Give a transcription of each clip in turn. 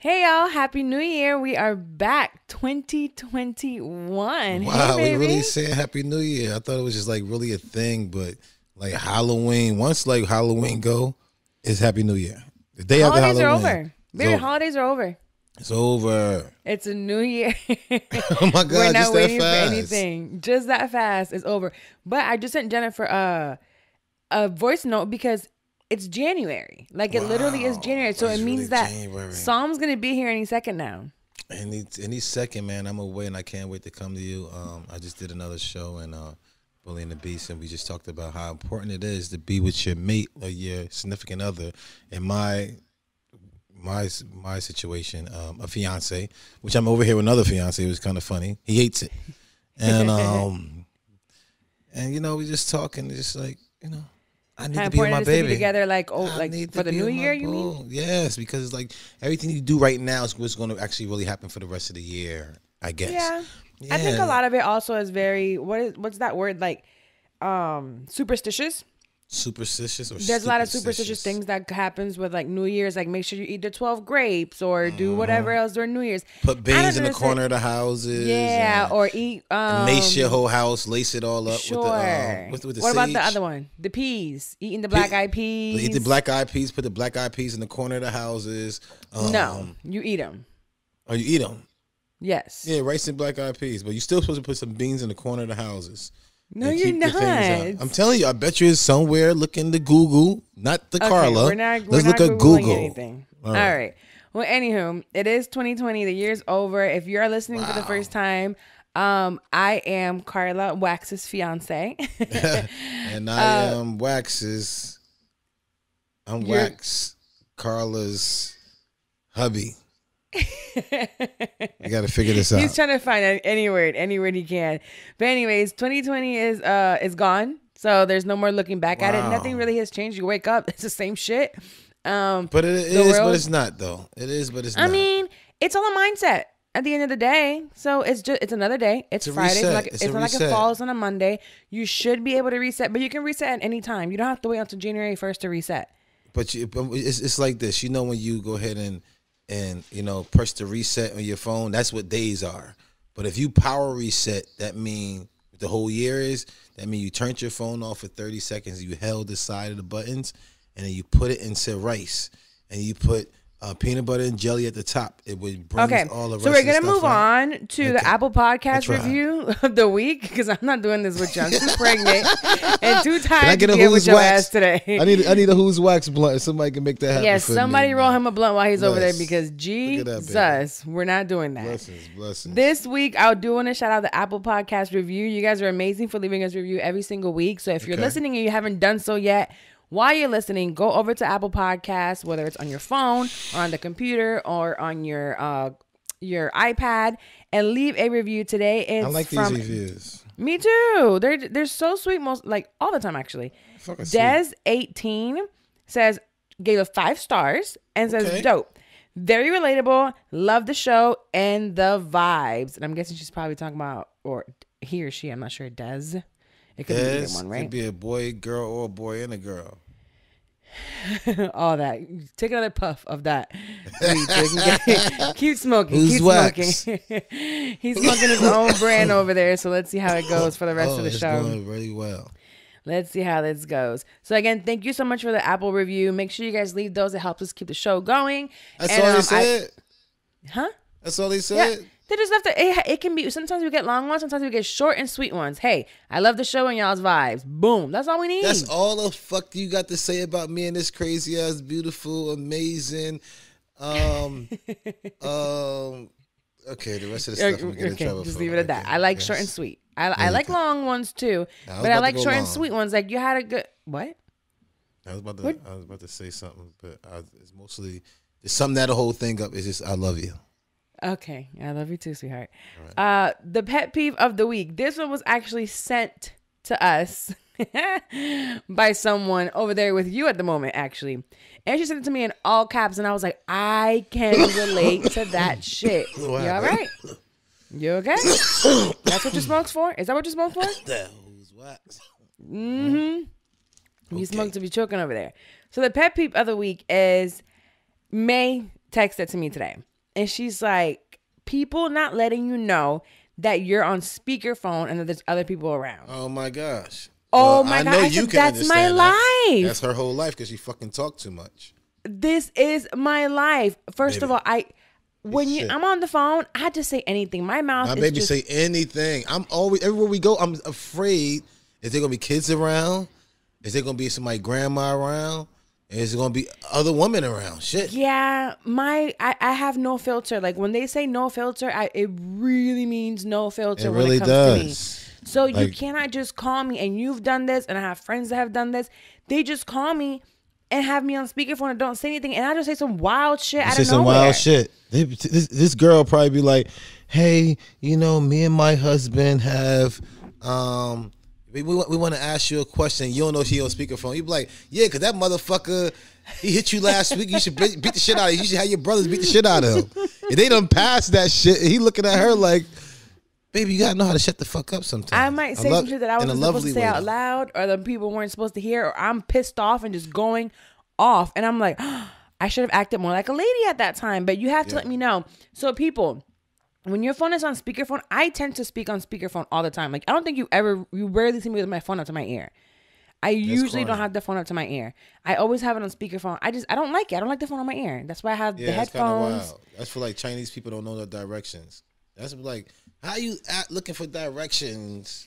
Hey y'all, Happy New Year. We are back 2021. Wow, hey, we really saying Happy New Year. I thought it was just like really a thing, but like Halloween, once like Halloween go, it's Happy New Year. The day after Holidays Halloween. are over. Baby, holidays are over. It's over. It's a new year. Oh my God, We're not just that waiting fast. for anything. Just that fast. It's over. But I just sent Jennifer a voice note because it's January. Like it literally is January. So It's it means really that January. Psalm's going to be here any second now. Any second, man, I'm away and I can't wait to come to you. I just did another show in Bully and the Beast, and we just talked about how important it is to be with your mate or your significant other. In my situation, a fiance, which I'm over here with another fiance. It was kind of funny. He hates it, and and you know, we just talking, just like, you know, I need to be with my baby. To be together, like for the new year, you mean? Yes, because it's like everything you do right now is what's going to actually really happen for the rest of the year, I guess. Yeah. I think a lot of it also is very what's that word, like superstitious. Superstitious or there's a lot of superstitious things that happens with like New Year's, like make sure you eat the 12 grapes or do whatever else during New Year's. Put beans in the corner of the houses. Yeah, or eat lace your whole house, lace it all up. Sure. With the what sage. about the other one? The peas. Eating the black eyed peas. Eat the black eyed peas. Put the black eyed peas in the corner of the houses. No, you eat them. Oh, you eat them? Yes. Yeah, rice and black eyed peas, but you're still supposed to put some beans in the corner of the houses. No, you're not. I'm telling you, I bet you it's somewhere. Look in the Google, not the Carla. Let's look at Google. Anything. All right. Well, anywho, it is 2020. The year's over. If you're listening for the first time, I am Carla, Wax's fiance. And I am Wax's. I'm Wax, Carla's hubby. You got to figure this out. He's trying to find any word he can. But anyways, 2020 is gone. So there's no more looking back at it. Nothing really has changed. You wake up, it's the same shit. But it is, but it's not though. It is, but it's not. I mean, it's all a mindset at the end of the day. So it's another day. It's Friday. It's not like it falls on a Monday. You should be able to reset, but you can reset at any time. You don't have to wait until January 1st to reset. But it's like this. You know, when you go ahead and you know, press the reset on your phone, that's what days are. But if you power reset, that means the whole year is, that means you turned your phone off for 30 seconds, you held the side of the buttons, and then you put it into rice, and you put peanut butter and jelly at the top. It would bring all the rest. So we're going to move move on to the Apple Podcast review of the week, because I'm not doing this with you. I'm too pregnant and too tired to get with your ass today. I need a Who's Wax blunt. Somebody can make that happen. Yes, somebody roll him a blunt while he's over there, because Jesus, we're not doing that. Blessings. This week, I'll do want to shout out the Apple Podcast review. You guys are amazing for leaving us a review every single week. So if you're listening and you haven't done so yet, while you're listening, go over to Apple Podcasts, whether it's on your phone or on the computer or on your iPad, and leave a review today. I like these reviews. Me too. They're so sweet, most like all the time actually. Des18 says, gave us 5 stars and says, dope. Very relatable. Love the show and the vibes. And I'm guessing she's probably talking about, or he or she, I'm not sure, Des. It could be either one, right? It could be a boy, girl, or a boy and a girl. All that. Take another puff of that. Keep smoking. Who's Keep Wax? smoking. He's smoking his own brand over there. So let's see how it goes for the rest of the show. It's going really well. Let's see how this goes. So again, thank you so much for the Apple review. Make sure you guys leave those. It helps us keep the show going. That's all they said? Huh? That's all they said? Yeah. They just left it can be, sometimes we get long ones, sometimes we get short and sweet ones. Hey, I love the show and y'all's vibes. Boom. That's all we need. That's all the fuck you got to say about me and this crazy ass, beautiful, amazing. Okay, the rest of the stuff I'm gonna get in trouble just for. leave it at that. I like short and sweet. I like long ones too, but I like short and sweet ones. Like you had a good what? I was about to say something, but it's mostly it's something that the whole thing up is just I love you. Okay, I love you too, sweetheart. Right. The pet peeve of the week. This one was actually sent to us by someone over there with you at the moment, actually. And she sent it to me in all caps, and I was like, I can relate to that shit. You all right? You okay? That's what you smokes for? Is that what you smoke for? Who's Wax? Mm-hmm. Okay. You smoke to be choking over there. So the pet peeve of the week is May texted to me today. and she's like, people not letting you know that you're on speakerphone and that there's other people around. Oh my gosh. Oh my God. I said, that's my life. That's her whole life because she fucking talk too much. This is my life. First of all, I'm on the phone, I just say anything. My mouth is baby say anything. I'm always, everywhere we go, I'm afraid, is there going to be kids around? Is there going to be somebody grandma around? Is there going to be other women around? Shit. Yeah, I have no filter. Like when they say no filter, it really means no filter. It when really it comes does. To me. So like, you cannot just call me, and you've done this, and I have friends that have done this. They just call me and have me on speakerphone and don't say anything, and I just say some wild shit out of nowhere. Say some wild shit. This girl probably be like, "Hey, me and my husband have we want to ask you a question. You don't know she on speakerphone." You be like, "Yeah, because that motherfucker, he hit you last week. You should beat the shit out of him. You should have your brothers beat the shit out of him." And they done passed that shit, and he looking at her like, "Baby, you gotta know how to shut the fuck up sometimes." I might say some shit that I wasn't supposed to say out loud, or the people weren't supposed to hear, or I'm pissed off and just going off, and I'm like, oh, I should have acted more like a lady at that time. But you have to let me know. So people, when your phone is on speakerphone, I tend to speak on speakerphone all the time. Like I don't think you rarely see me with my phone up to my ear. I usually don't have the phone up to my ear. I always have it on speakerphone. I don't like it. I don't like the phone on my ear. That's why I have the headphones. Wild. That's for like Chinese people don't know the directions. That's like, how you looking for directions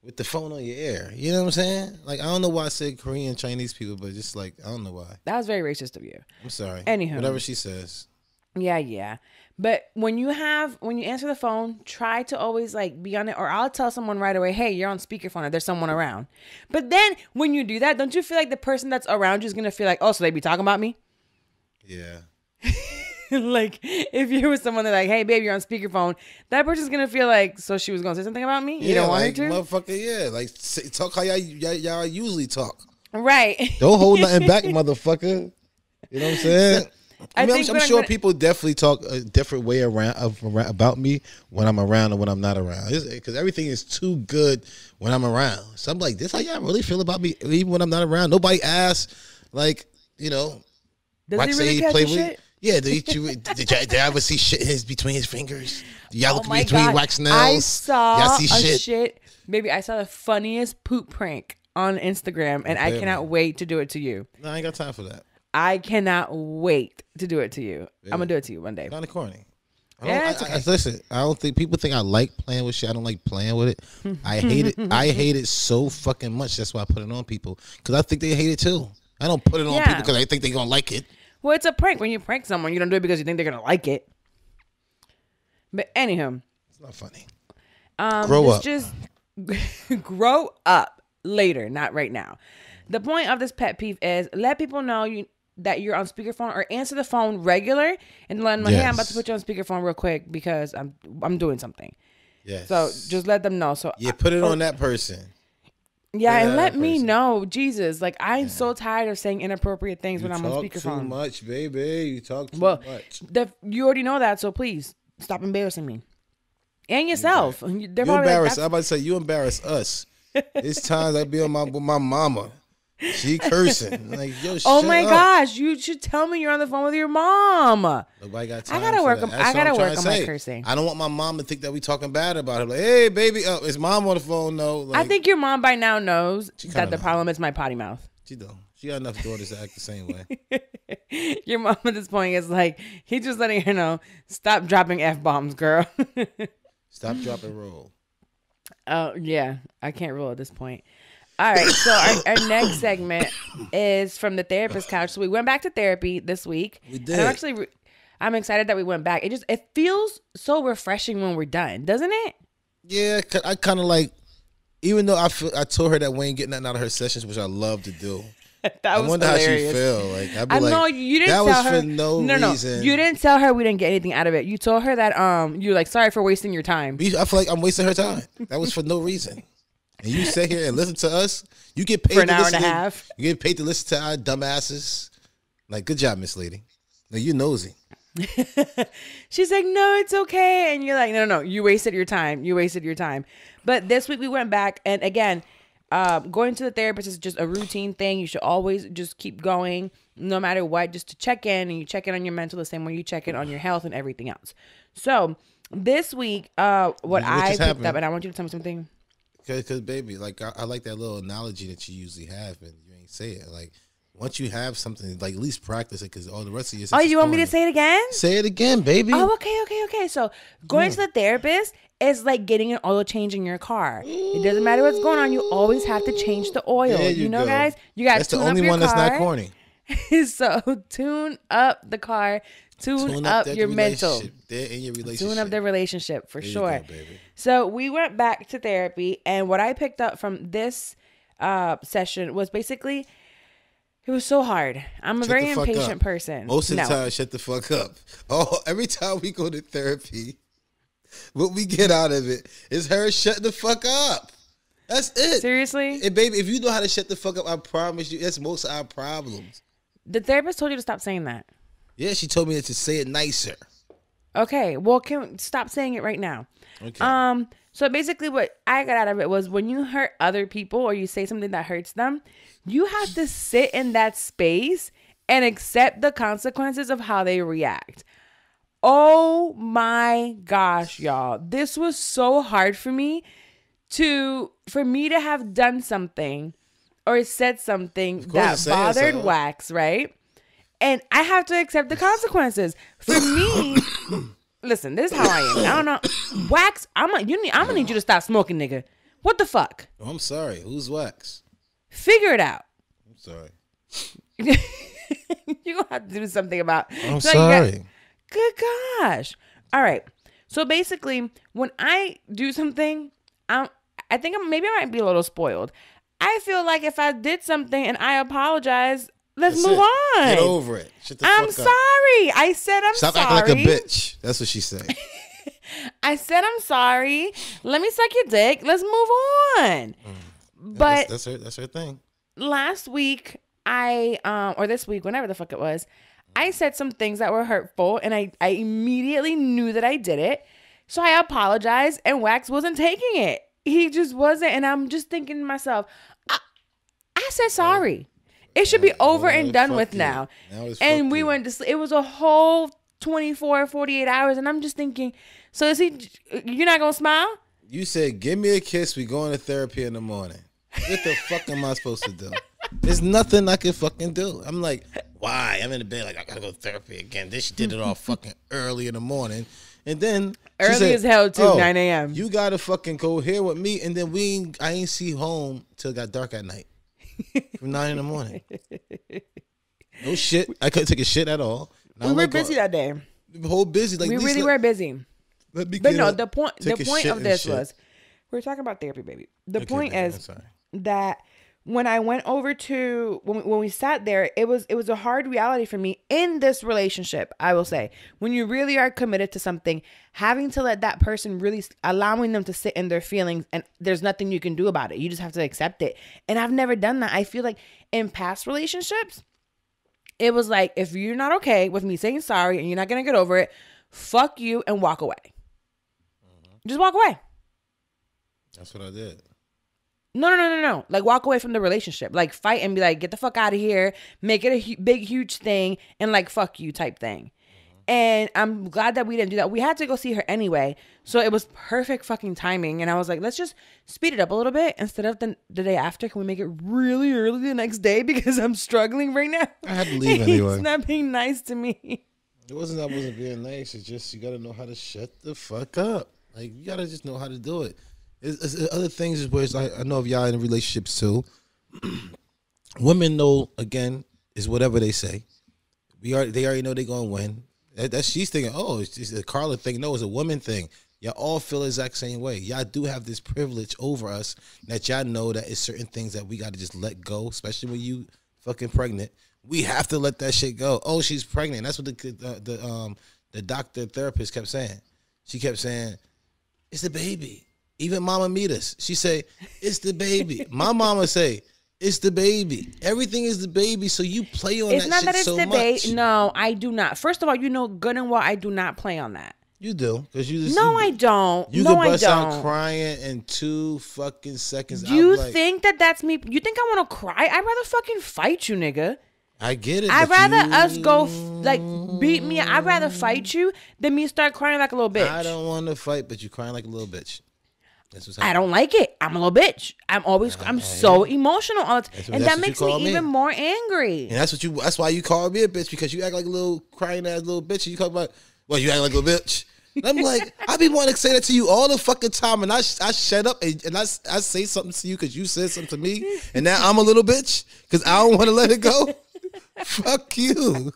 with the phone on your ear? You know what I'm saying? Like, I don't know why I said Korean Chinese people, but just like, I don't know why. That was very racist of you. I'm sorry. Anywho. Whatever she says. Yeah. But when you answer the phone, try to always like be on it, or I'll tell someone right away, hey, you're on speakerphone if there's someone around. But then when you do that, don't you feel like the person that's around you is going to feel like, oh, so they be talking about me? Yeah. Like if you're with someone that's like, hey babe, you're on speakerphone, that person's gonna feel like, so she was gonna say something about me. You don't want her to, motherfucker. Yeah, like talk how y'all usually talk. Right. Don't hold nothing back, motherfucker. You know what I'm saying? I'm sure people definitely talk a different way around about me when I'm around and when I'm not around. Because everything is too good when I'm around. So I'm like, this how y'all really feel about me, even when I'm not around. Nobody asks, like, Does he really catch shit? Yeah, did you ever see shit between his fingers? Y'all look between wax nails. I saw shit. Baby, I saw the funniest poop prank on Instagram, and I cannot wait to do it to you. No, I ain't got time for that. I cannot wait to do it to you. Yeah. I'm gonna do it to you one day. Kind of corny. Listen, I don't think people think I like playing with shit. I don't like playing with it. I hate it. I hate it so fucking much. That's why I put it on people, because I think they hate it too. I don't put it on people because I think they're gonna like it. Well, it's a prank. When you prank someone, you don't do it because you think they're gonna like it. But anyhow, it's not funny. Grow up. Just grow up later, not right now. The point of this pet peeve is let people know that you're on speakerphone, or answer the phone regular and let them know, hey, I'm about to put you on speakerphone real quick because I'm doing something. Yes. So just let them know. So put it on that person. Yeah, and let me know, Jesus. Like, I'm so tired of saying inappropriate things when I'm on speakerphone. You talk too much, baby. You talk too much. You already know that, so please stop embarrassing me and yourself. You embarrass. I'm about to say you embarrass us. It's times I be with my mama. She cursing. Like, yo, oh my gosh, you should tell me you're on the phone with your mom. Nobody got time. I gotta work on my cursing. I don't want my mom to think that we talking bad about her. Like, hey, baby, is mom on the phone? No. Like, I think your mom by now knows that the problem is my potty mouth. She don't. She got enough daughters to act the same way. Your mom at this point is like, he's just letting her know, stop dropping F-bombs, girl. Stop, drop, and roll. Oh, yeah. I can't roll at this point. All right, so our next segment is from the therapist couch. So we went back to therapy this week. We did. And I'm excited that we went back. It feels so refreshing when we're done, doesn't it? Yeah, I kind of like, even though I told her that we ain't getting nothing out of her sessions, which I love to do. I wonder hilarious. How she feel. Like, I'd be I know you didn't that tell was her for no reason. You didn't tell her we didn't get anything out of it. You told her that you're like, sorry for wasting your time. I feel like I'm wasting her time. That was for no reason. And you sit here and listen to us. You get paid for an hour and a half. You get paid to listen to our dumbasses. Like, good job, Miss Lady. Like, you nosy. She's like, no, it's okay. And you're like, no, you wasted your time. But this week we went back, and again, going to the therapist is just a routine thing. You should always just keep going. no matter what, just to check in, and you check in on your mental the same way you check in on your health and everything else. So this week, what I picked up, and I want you to tell me something. Because baby, like I like that little analogy that you usually have, and you ain't say it. Like once you have something, like at least practice it, because all the rest of your. Oh, you want me to say it again? Say it again, baby. Oh, okay. So going to the therapist is like getting an oil change in your car. It doesn't matter what's going on. You always have to change the oil. You know, guys? You got to tune up your car. That's the only one that's not corny. So tune up the car. Tune up your mental. They're in your relationship. Tune up their relationship for sure. Go, baby. So we went back to therapy, and what I picked up from this session was basically, it was so hard. I'm a very impatient person. Most of the time, shut the fuck up. Oh, every time we go to therapy, what we get out of it is her shut the fuck up. That's it. Seriously? And baby, if you know how to shut the fuck up, I promise you, that's most of our problems. The therapist told you to stop saying that. Yeah, she told me to say it nicer. Okay, well, stop saying it right now. Okay. So basically what I got out of it was when you hurt other people or you say something that hurts them, you have to sit in that space and accept the consequences of how they react. Oh my gosh, y'all. This was so hard for me to have done something or said something that bothered Wax, right? And I have to accept the consequences. For me, listen, this is how I am. I don't know. Wax, I'm gonna need you to stop smoking, nigga. What the fuck? Oh, I'm sorry. Who's Wax? Figure it out. I'm sorry. You're gonna have to do something about it. I'm sorry. Good gosh. All right. So basically, when I do something, I think maybe I might be a little spoiled. I feel like if I did something and I apologize, let's move on. Get over it. I'm sorry. I said I'm sorry. Stop acting like a bitch. That's what she said. I said I'm sorry. Let me suck your dick. Let's move on. But that's her thing. Last week, or this week, whenever the fuck it was, I said some things that were hurtful, and I immediately knew that I did it. So I apologized, and Wax wasn't taking it. He just wasn't, and I'm just thinking to myself, I said sorry. It should be over and done with now. And we went to sleep. It was a whole 24, 48 hours, and I'm just thinking, so you're not going to smile? You said, give me a kiss, we going to therapy in the morning. What the fuck am I supposed to do? There's nothing I can fucking do. I'm like, why? I'm in the bed like, I gotta go to therapy again. Then she did it all fucking early in the morning. And then early said, as hell too, 9 a.m. You gotta fucking go here with me. And then I ain't see home till it got dark at night. From 9 in the morning. No shit. I couldn't take a shit at all. We were busy that day. Whole busy. Like, we really were busy. But no, the point of this was, we're talking about therapy, baby. The point is that when I went over to, when we sat there, it was a hard reality for me in this relationship, I will say. When you really are committed to something, having to let that person really, allowing them to sit in their feelings, and there's nothing you can do about it. You just have to accept it. And I've never done that. I feel like in past relationships, it was like, if you're not okay with me saying sorry and you're not going to get over it, fuck you and walk away. Just walk away. That's what I did. No. Like, walk away from the relationship. Like, fight and be like, get the fuck out of here. Make it a big, huge thing. And, like, fuck you type thing. And I'm glad that we didn't do that. We had to go see her anyway. So it was perfect fucking timing. And I was like, let's just speed it up a little bit. Instead of the day after, can we make it really early the next day? Because I'm struggling right now. I had to leave anyway. He's not being nice to me. It wasn't that I wasn't being nice. It's just you got to know how to shut the fuck up. Like, you got to just know how to do it. It's other things is where it's like, I know if y'all in relationships too. Women know, again, is whatever they say. They already know they're going to win. She's thinking, oh, it's just a Carla thing. No, it's a woman thing. Y'all all feel the exact same way. Y'all do have this privilege over us that y'all know that it's certain things that we got to just let go, especially when you fucking pregnant. We have to let that shit go. Oh, she's pregnant. That's what the doctor therapist kept saying. She kept saying, it's the baby. Even Mama meet us. She say, it's the baby. My mama say, it's the baby. Everything is the baby. So you play on that shit so much. It's not that it's the baby. No, I do not. First of all, you know good and well I do not play on that. You do. I don't. You can bust out crying in 2 fucking seconds. You think that's me? You think I want to cry? I'd rather fucking fight you, nigga. I get it. I'd rather us go like beat me. I'd rather fight you than me start crying like a little bitch. I don't want to fight, but you crying like a little bitch. That's what's happening. I don't like it. I'm a little bitch. I'm so emotional all the time, and that makes me even more angry. And that's why you call me a bitch, because you act like a little crying ass little bitch. And you talk about, well, you act like a little bitch. And I'm like, I be wanting to say that to you all the fucking time, and I shut up and I say something to you because you said something to me, and now I'm a little bitch because I don't want to let it go. Fuck you.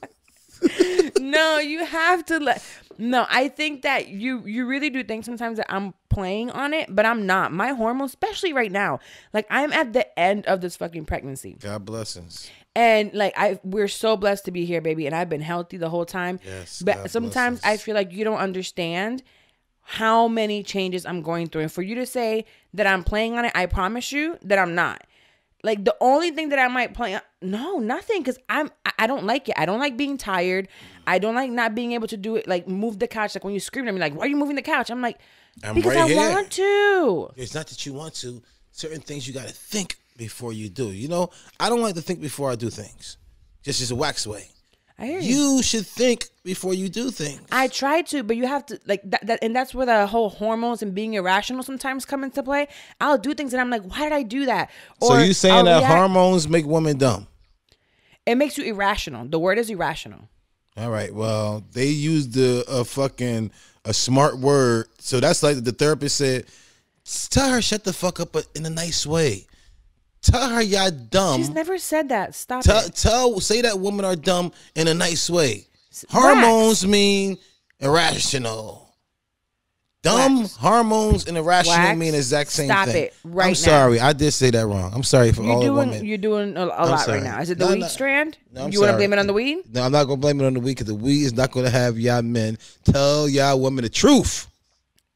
No, you have to let. No, I think that you really do think sometimes that I'm playing on it, but I'm not. My hormones, especially right now, like I'm at the end of this fucking pregnancy. God blessings. And like we're so blessed to be here, baby. And I've been healthy the whole time. Yes. But sometimes I feel like you don't understand how many changes I'm going through. And for you to say that I'm playing on it, I promise you that I'm not. Like the only thing that I might play on, no, nothing, because I don't like it. I don't like being tired. I don't like not being able to do it, like move the couch. Like when you scream at me, like, why are you moving the couch? I'm like, because right I want to. It's not that you want to. Certain things you got to think before you do. You know, I don't like to think before I do things. Just as a wax way. I hear you. You should think before you do things. I try to, but you have to like that, and that's where the whole hormones and being irrational sometimes come into play. I'll do things and I'm like, why did I do that? Or so you saying that hormones make women dumb? It makes you irrational. The word is irrational. All right. Well, they used a smart word. So that's like the therapist said, tell her shut the fuck up, but in a nice way. Tell her y'all dumb. She's never said that. Stop it. Say that women are dumb in a nice way. Hormones mean irrational. Dumb hormones and irrational mean the exact same thing. Stop it right now. I'm sorry. I did say that wrong. I'm sorry for all the women. You're doing a lot right now. Is it the weed strand? No, you want to blame it on the weed? No, I'm not going to blame it on the weed because the weed is not going to have y'all men tell y'all women the truth.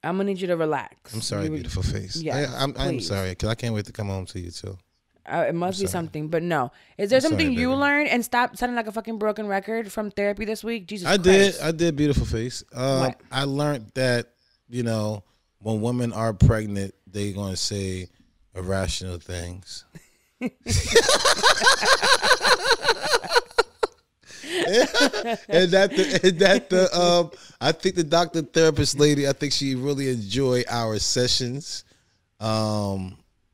I'm going to need you to relax. I'm sorry, beautiful face. Yeah, I'm sorry because I can't wait to come home to you too. It must be something, but no. Is there something you learned and stop sounding like a fucking broken record from therapy this week? Jesus Christ. I did, beautiful face. What? I learned that, you know, when women are pregnant, they're going to say irrational things. and I think the doctor therapist lady, I think she really enjoyed our sessions.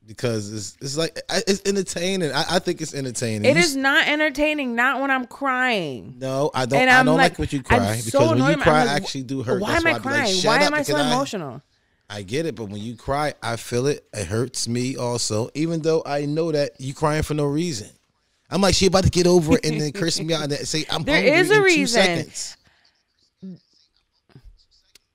Because it's like it's entertaining. I think it's entertaining. It is not entertaining. Not when I'm crying. No, I don't. I don't like when you cry because when you cry, I actually do hurt. Why am I crying? Why am I so emotional? I get it, but when you cry, I feel it. It hurts me also, even though I know that you crying for no reason. I'm like, she about to get over it and then curse me out and say I'm hungry in 2 seconds.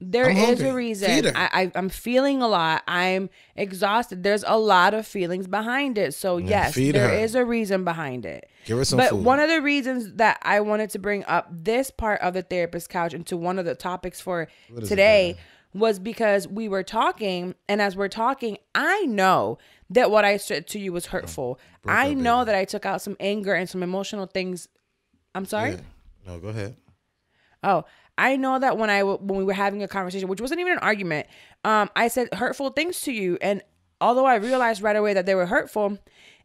There is a reason. I'm feeling a lot. I'm exhausted. There's a lot of feelings behind it. So yes, there is a reason behind it. Give her some food. But one of the reasons that I wanted to bring up this part of the therapist couch into one of the topics for today was because we were talking, and as we're talking, I know that what I said to you was hurtful. I know that I took out some anger and some emotional things. I'm sorry? Yeah. No, go ahead. Oh, I know that when we were having a conversation, which wasn't even an argument, I said hurtful things to you. And although I realized right away that they were hurtful,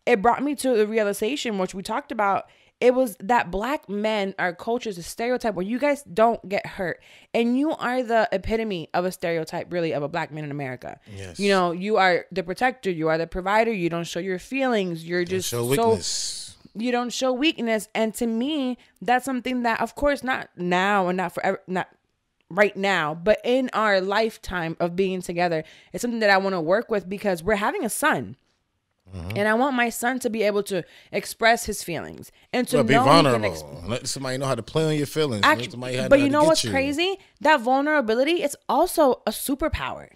it brought me to the realization, which we talked about. It was that black men, our culture is a stereotype where you guys don't get hurt. And you are the epitome of a stereotype, really, of a black man in America. Yes. You know, you are the protector. You are the provider. You don't show your feelings. You're just show weakness. You don't show weakness. And to me, that's something that, of course, not now and not forever, not right now, but in our lifetime of being together, it's something that I want to work with because we're having a son. And I want my son to be able to express his feelings and to be know vulnerable. Let somebody know how to play on your feelings. But you know what's crazy? That vulnerability is also a superpower.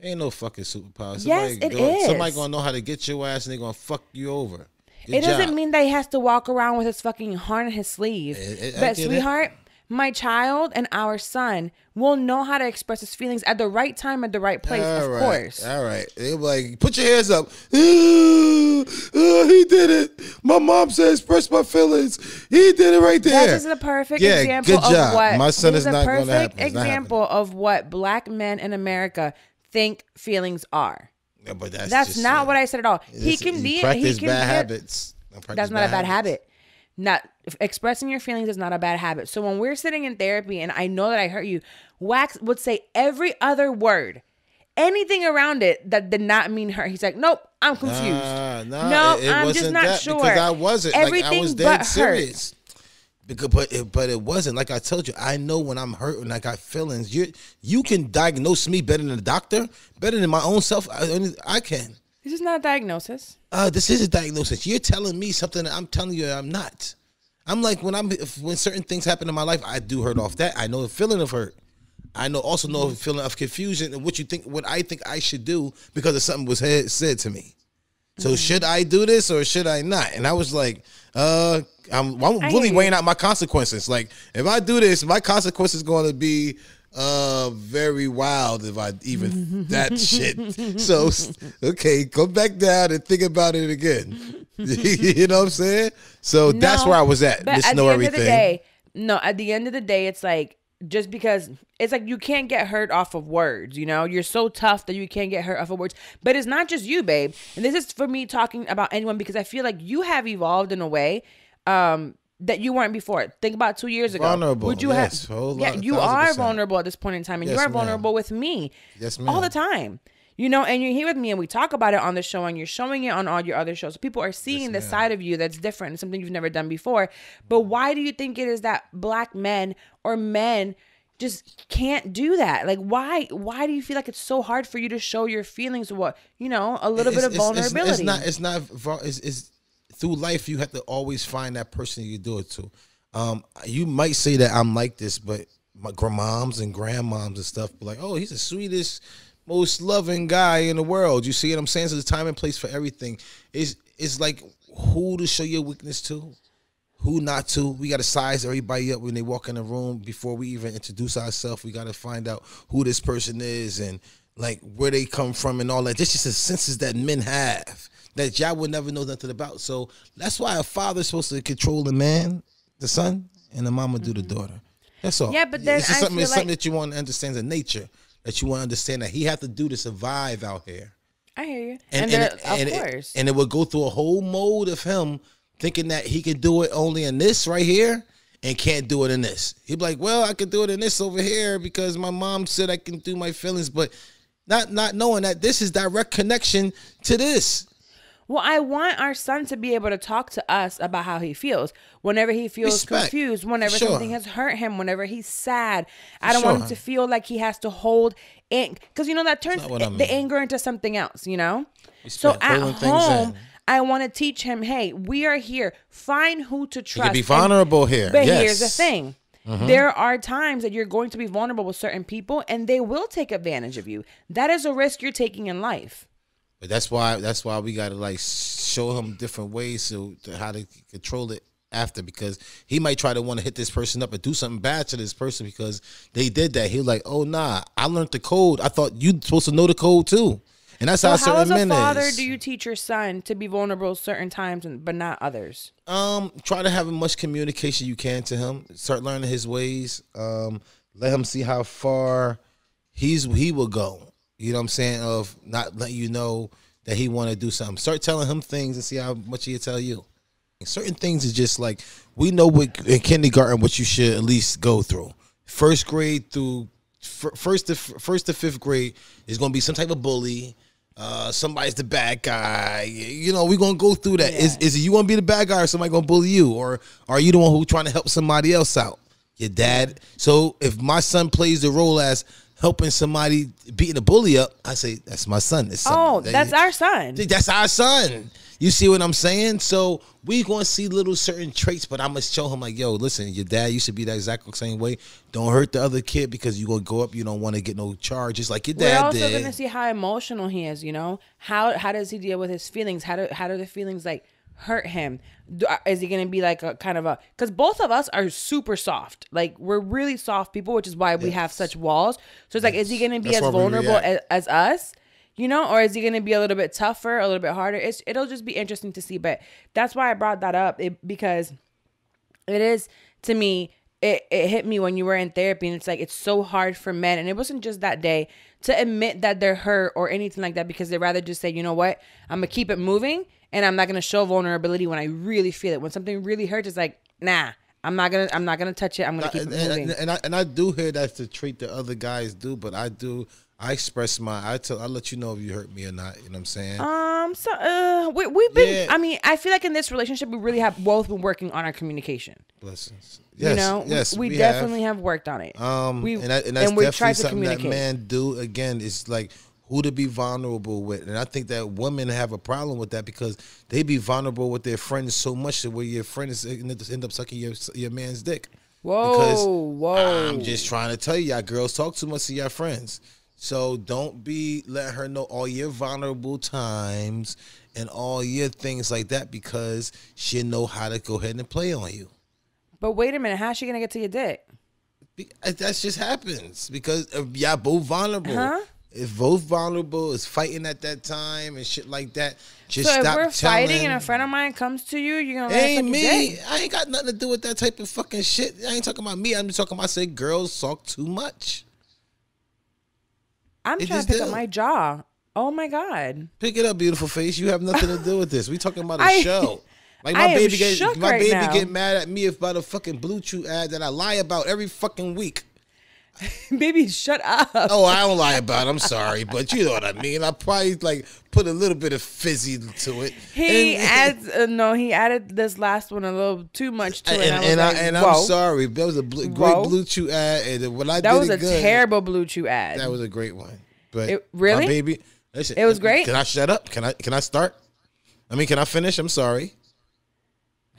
Ain't no fucking superpower. Yes, it is. Somebody gonna know how to get your ass and they gonna fuck you over. It doesn't mean that he has to walk around with his fucking heart in his sleeve. But sweetheart, my child and our son will know how to express his feelings at the right time, at the right place, of course. All right. They're like, put your hands up. He did it. My mom said express my feelings. He did it right there. That is a perfect example good job. Of what my son is not going to happen. Perfect example of what black men in America think feelings are. Yeah, but that's not what I said at all. He can be. Practice bad habits. That's not a bad habit. Not expressing your feelings is not a bad habit. So when we're sitting in therapy and I know that I hurt you, Wax would say every other word, anything around it that did not mean hurt. He's like, nope, I'm confused. No, I'm just not sure. Because I wasn't. Everything like, I was dead serious. Because, but it wasn't. Like I told you, I know when I'm hurt and I got feelings. You can diagnose me better than a doctor, better than my own self. I can. This is not a diagnosis. This is a diagnosis. You're telling me something that I'm telling you I'm not. I'm like, when certain things happen in my life, I do hurt off that. I know the feeling of hurt. I also know the feeling of confusion and what I think I should do because of something was said to me. So should I do this or should I not? And I was like, I'm really weighing out my consequences. Like, if I do this, my consequence is going to be very wild if I even that shit. So, okay, go back down and think about it again. You know what I'm saying? So that's where I was at. Just know everything. At the end of the day, it's like, just because it's like you can't get hurt off of words, you know, you're so tough that you can't get hurt off of words. But it's not just you, babe. And this is for me talking about anyone because I feel like you have evolved in a way that you weren't before. Think about 2 years ago. Vulnerable. Would you yes, have? You are vulnerable at this point in time, and you are vulnerable with me. Yes, ma'am. All the time. You know, and you're here with me and we talk about it on the show and you're showing it on all your other shows. People are seeing the side of you that's different and something you've never done before. But why do you think it is that black men or men just can't do that? Like, why do you feel like it's so hard for you to show your feelings or what, you know, a little bit of vulnerability? It's through life, you have to always find that person you do it to. You might say that I'm like this, but my moms and grandmoms and stuff be like, oh, he's the sweetest, most loving guy in the world. You see what I'm saying? So there's time and place for everything. It's like who to show your weakness to, who not to. We got to size everybody up when they walk in the room before we even introduce ourselves. We got to find out who this person is and like where they come from and all that. This is just the senses that men have that y'all would never know nothing about. So that's why a father's supposed to control the man, the son, and the mama do the daughter. That's all. Yeah, but then it's something that you want to understand, the nature that you want to understand that he have to do to survive out here. I hear you. Of course. And it would go through a whole mode of him thinking that he could do it only in this right here and can't do it in this. He'd be like, well, I could do it in this over here because my mom said I can do my feelings, but not knowing that this is direct connection to this. Well, I want our son to be able to talk to us about how he feels. Whenever he feels confused, whenever something has hurt him, whenever he's sad. I don't want him to feel like he has to hold in. Because, you know, that turns the anger into something else, you know? So at home, I want to teach him, hey, we are here. Find who to trust. You can be vulnerable here. But here's the thing. There are times that you're going to be vulnerable with certain people and they will take advantage of you. That is a risk you're taking in life. But that's why we gotta like show him different ways to how to control it after, because he might try to want to hit this person up and do something bad to this person because they did that. He was like, oh nah, I learned the code. I thought you supposed to know the code too. And that's how certain men is. How as a father do you teach your son to be vulnerable certain times but not others? Try to have as much communication you can to him. Start learning his ways. Let him see how far he will go. You know what I'm saying? Of not letting you know that he want to do something. Start telling him things and see how much he'll tell you. Certain things is just like, we know in kindergarten what you should at least go through. First grade through first to fifth grade is going to be some type of bully. Somebody's the bad guy. You know, we're going to go through that. Yeah. Is it you want to be the bad guy or somebody going to bully you? Or are you the one who trying to help somebody else out? Your dad. So if my son plays the role as helping somebody beating a bully up, I say, that's my son. That's our son. That's our son. You see what I'm saying? So we going to see little certain traits, but I'm going to show him like, yo, listen, your dad used to be that exact same way. Don't hurt the other kid because you're going to go up. You don't want to get no charges like your dad did. We're also going to see how emotional he is, you know? How does he deal with his feelings? How do the feelings like hurt him? Is he going to be like a kind of because both of us are super soft. Like, we're really soft people, which is why we have such walls. So it's like, is he going to be as vulnerable as us? You know, or is he going to be a little bit tougher, a little bit harder? It'll just be interesting to see. But that's why I brought that up, because it is, to me, it hit me when you were in therapy. And it's like, it's so hard for men. And it wasn't just that day to admit that they're hurt or anything like that, because they'd rather just say, you know what, I'm going to keep it moving And I'm not gonna show vulnerability when I really feel it. When something really hurts, it's like, nah, I'm not gonna touch it. I'm gonna keep it moving. And I do hear that's the trait that other guys do, but I express I let you know if you hurt me or not. You know what I'm saying? So we've been. I mean, I feel like in this relationship, we really have both been working on our communication. Blessings. Yes, yes, we definitely have worked on it. And that's definitely something that men do. Again, it's like who to be vulnerable with, and I think that women have a problem with that because they be vulnerable with their friends so much that where your friends end up sucking your man's dick. Whoa! I'm just trying to tell you, y'all girls talk too much to your friends, so don't be letting her know all your vulnerable times and all your things like that because she'll know how to go ahead and play on you. But wait a minute, how's she gonna get to your dick? That just happens because y'all both vulnerable. Huh? If both vulnerable, is fighting at that time and shit like that. Just so stop if we're fighting and a friend of mine comes to you, you're gonna let her suck your dick? I ain't got nothing to do with that type of fucking shit. I ain't talking about me. I'm just talking about say girls talk too much. I'm trying to pick up my jaw. Oh my God. Pick it up, beautiful face. You have nothing to do with this. We talking about a show. Like my baby get mad at me about a fucking Blue Chew ad that I lie about every fucking week. Baby, shut up. Oh, I don't lie about it. I'm sorry, but you know what I mean. I probably like put a little bit of fizzy to it. He added this last one a little too much to it. And I'm sorry. That was a great Blue Chew ad, and when I that did was it good, terrible Blue Chew ad. That was a great one. But really, my baby, listen, it was great. Can I shut up? Can I start? I mean, can I finish? I'm sorry.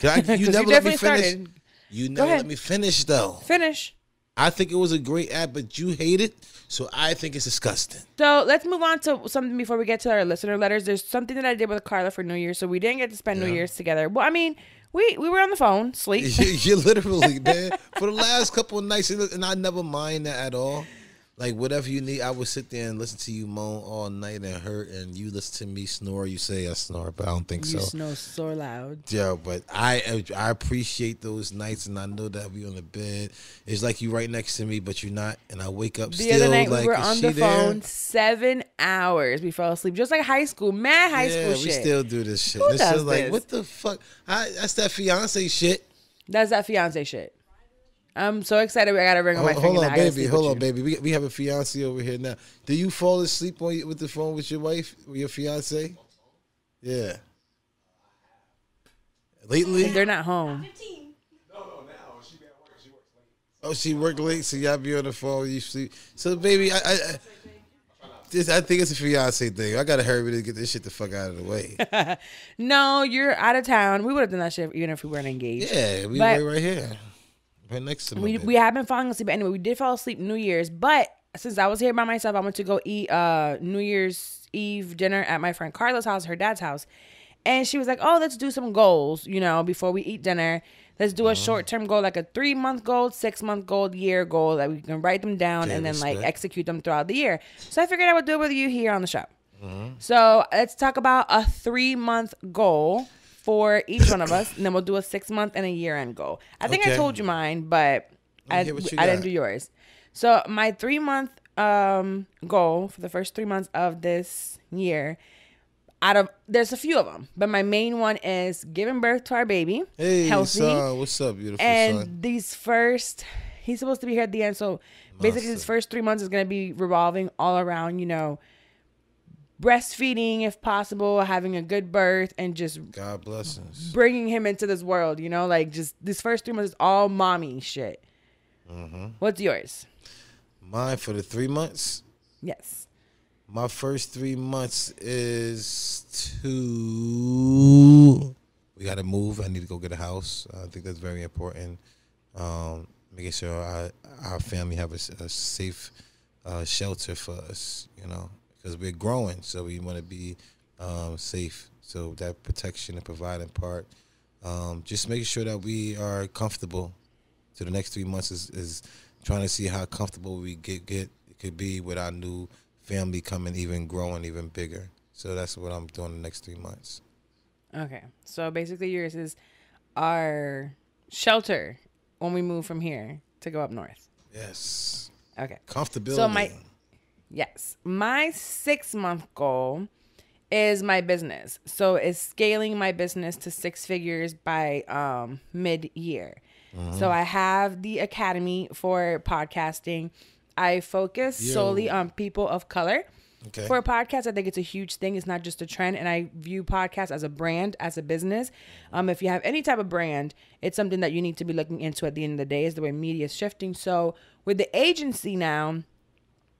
You never let me finish. You never let me finish though. Finish. I think it was a great ad, but you hate it, so I think it's disgusting. So let's move on to something before we get to our listener letters. There's something that I did with Carla for New Year's, so we didn't get to spend New Year's together. Well, I mean, we were on the phone, sleep. You're literally, man. For the last couple of nights, and I never mind that at all. Like, whatever you need, I would sit there and listen to you moan all night and hurt, and you listen to me snore. You say I snore, but I don't think so. You snore so loud. Yeah, but I appreciate those nights, and I know that we on the bed. It's like you right next to me, but you're not, and I wake up still. The other night, like, we were on the phone 7 hours. We fell asleep, just like high school, high school shit. Yeah, we still do this shit. Who it's does just like, this? what the fuck? That's that fiance shit. That's that fiance shit. I'm so excited. I got a ring on my finger. Hold on, baby. We have a fiance over here now. Do you fall asleep with the phone with your wife, with your fiance? Yeah. Lately? If they're not home. No, now she be at work. She works late. Oh, she work late, so y'all be on the phone. You sleep. So, baby, I think it's a fiance thing. I gotta hurry to get this shit the fuck out of the way. No, you're out of town. We would have done that shit even if we weren't engaged. Yeah, we were right here. Right next to me. We have been falling asleep. But anyway, we did fall asleep New Year's. But since I was here by myself, I went to go eat New Year's Eve dinner at my friend Carla's house, her dad's house. And she was like, oh, let's do some goals, before we eat dinner. Let's do a short-term goal, like a 3-month goal, 6-month goal, year goal, that we can write them down and then like execute them throughout the year. So I figured I would do it with you here on the show. So let's talk about a 3-month goal for each one of us, and then we'll do a 6-month and a year-end goal. I think I told you mine, but I didn't do yours. So my 3-month goal for the first 3 months of this year, there's a few of them, but my main one is giving birth to our baby, healthy. Son, what's up, beautiful son? And he's supposed to be here at the end, so basically these first 3 months is going to be revolving all around, breastfeeding if possible, having a good birth, and just God blessings, bringing him into this world. Like just this first 3 months is all mommy shit. What's yours? Mine for the 3 months. Yes. My first 3 months is we got to move. I need to go get a house. I think that's very important. Making sure our family have a safe shelter for us, because we're growing, so we want to be safe. So that protection and providing part, just making sure that we are comfortable. So the next 3 months is trying to see how comfortable we get could be with our new family coming, even growing even bigger. So that's what I'm doing the next 3 months. Okay, so basically yours is our shelter when we move from here to go up north. Yes. Okay. Comfortability. So my 6-month goal is my business. So it's scaling my business to 6 figures by mid-year. So I have the academy for podcasting. I focus solely on people of color. Okay. For a podcast, I think it's a huge thing. It's not just a trend. And I view podcasts as a brand, as a business. If you have any type of brand, it's something that you need to be looking into at the end of the day, is the way media is shifting. So with the agency now,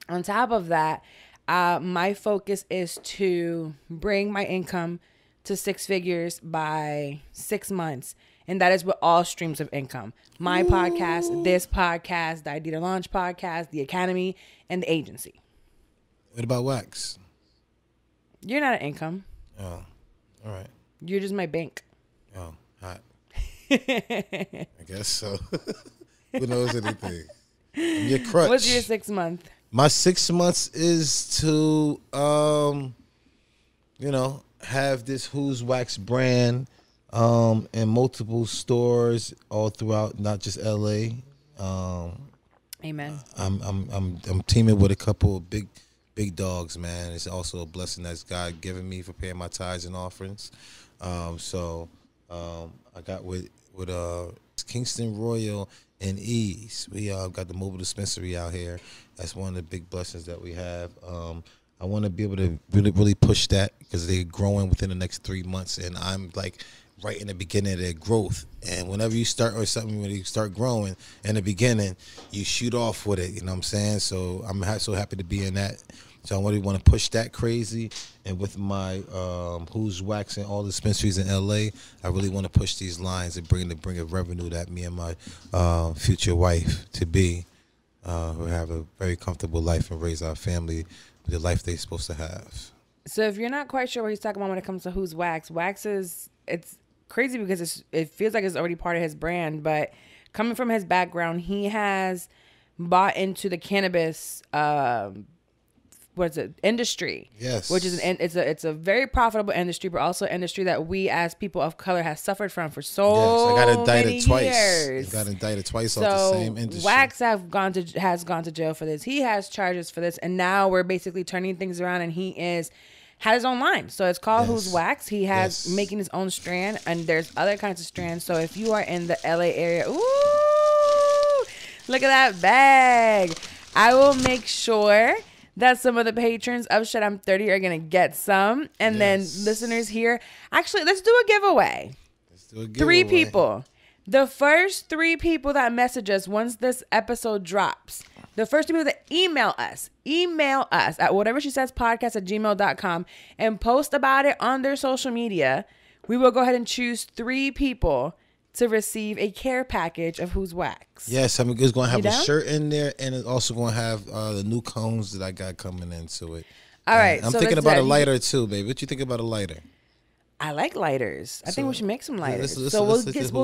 on top of that, my focus is to bring my income to 6 figures by 6 months. And that is with all streams of income. My podcast, this podcast, the Idea to Launch podcast, the academy, and the agency. What about Wax? You're not an income. Oh, all right. You're just my bank. Oh, hot. I guess so. Who knows anything? I'm your crutch. What's your 6 month? My 6 months is to, have this Who's Wax brand in multiple stores all throughout, not just LA. Amen. I'm teaming with a couple of big dogs, man. It's also a blessing that's God given me for paying my tithes and offerings. So I got with Kingston Royal and Ease. We got the mobile dispensary out here. That's one of the big blessings that we have. I want to be able to really push that because they're growing within the next 3 months, and I'm like right in the beginning of their growth. And whenever you start or something, when you start growing in the beginning, you shoot off with it. You know what I'm saying? So I'm so happy to be in that. So I really want to push that crazy. And with my Who's Wax and all the dispensaries in LA, I really want to push these lines and bring a revenue that me and my future wife to be who have a very comfortable life and raise our family with the life they're supposed to have. So if you're not quite sure what he's talking about when it comes to Who's Wax, it's crazy because it feels like it's already part of his brand, but coming from his background, he has bought into the cannabis industry. Yes. Which is it's a very profitable industry, but also an industry that we as people of color have suffered from for so I got indicted many twice. years. I got indicted twice off the same industry. Wax has gone to jail for this. He has charges for this, and now we're basically turning things around, and he had his own line. So it's called Who's Wax. He has making his own strand, and there's other kinds of strands. So if you are in the LA area, ooh, look at that bag. I will make sure that some of the patrons of Shut I'm 30 are going to get some. And then listeners here, actually, let's do a giveaway. 3 people. The first 3 people that message us once this episode drops, the first 2 people that email us at whatevershesays podcast@gmail.com and post about it on their social media, we will go ahead and choose 3 people to receive a care package of Who's Wax. Yes, it's going to have a shirt in there, and it's also going to have the new cones that I got coming into it. All right. I'm thinking about a lighter too, baby. What you think about a lighter? I like lighters. I think we should make some lighters. We're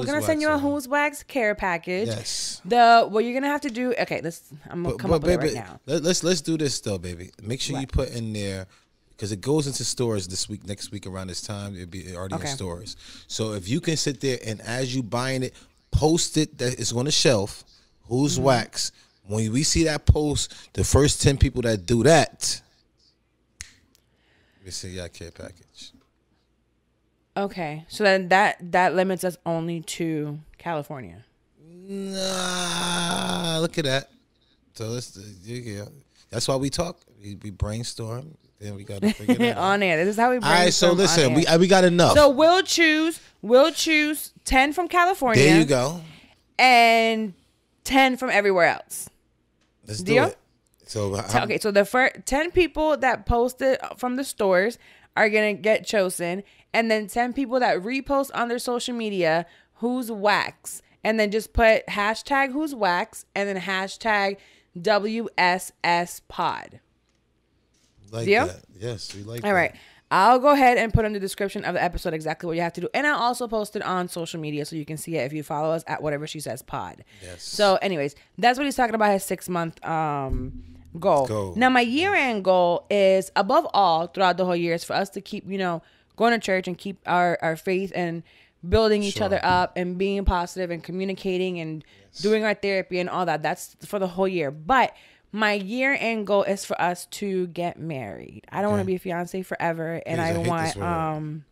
gonna send you a Who's Wax care package. Yes. What you're gonna have to do. Okay, I'm gonna come up with it right now. Let's do this though, baby. Make sure you put in there, because it goes into stores next week around this time. It'll be already in stores. So if you can sit there and as you buying it, post it that it's on the shelf. Who's Wax? When we see that post, the first 10 people that do that, we see your care package. Okay, so then that limits us only to California. Nah, look at that. So that's why we talk. We brainstorm. Then we got to figure it out. On air. This is how we brainstorm. All right, so listen, we got enough. So we'll choose 10 from California. There you go. And 10 from everywhere else. Let's do it. So so the first 10 people that posted from the stores are gonna get chosen, and then 10 people that repost on their social media Who's Wax, and then just put hashtag Who's Wax and then hashtag WSS Pod. Like Deal? that. Yes, we like that. All right. I'll go ahead and put in the description of the episode exactly what you have to do. And I'll also post it on social media so you can see it if you follow us at Whatever She Says Pod. Yes. So anyways, that's what he's talking about, his 6-month goal. Now, my year-end goal is, above all, throughout the whole year, is for us to keep, going to church and keep our faith and building each other up and being positive and communicating and doing our therapy and all that. That's for the whole year. But My year-end goal is for us to get married. I don't want to be a fiance forever, and Please, I I hate this want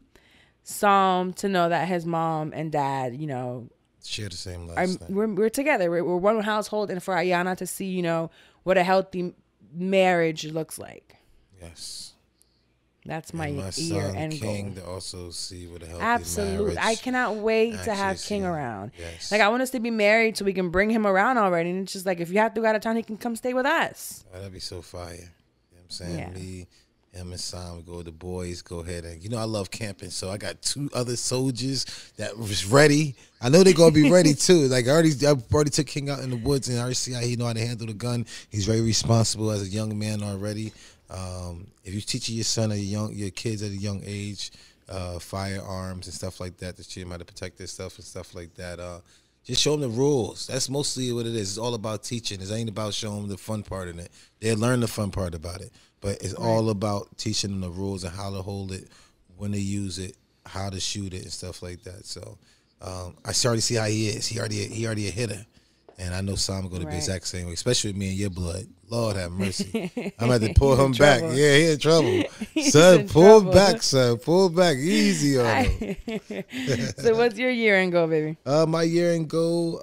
Psalm to know that his mom and dad, share the same last name. we're together. We're one household, and for Ayana to see, what a healthy marriage looks like. Yes. That's my And my year-end son King goal. to also see what a healthy Absolutely. I marriage cannot wait to actually have King see. around. Yes. Like, I want us to be married so we can bring him around already. And it's just like, if you have to go out of town, he can come stay with us. Oh, that'd be so fire. You know what I'm saying? Yeah. Me, him, and Sam, we go with the boys, go ahead and, I love camping. So I got 2 other soldiers that was ready. I know they're going to be ready too. Like, I already took King out in the woods, and I already see how he know how to handle the gun. He's very responsible as a young man already. If you're teaching your son your kids at a young age, firearms and stuff like that, to teach them how to protect their stuff and stuff like that, just show them the rules. That's mostly what it is. It's all about teaching. It ain't about showing them the fun part in it. They'll learn the fun part about it, but it's all about teaching them the rules and how to hold it, when to use it, how to shoot it, and stuff like that. So I already see how he is. He already a hitter. And I know Sam going to be the exact same way, especially with me and your blood. Lord have mercy. I'm going to have to pull him back. Yeah, he in trouble. Son, pull back, son. Pull back. Easy on him. So what's your year-end goal, baby? My year-end goal,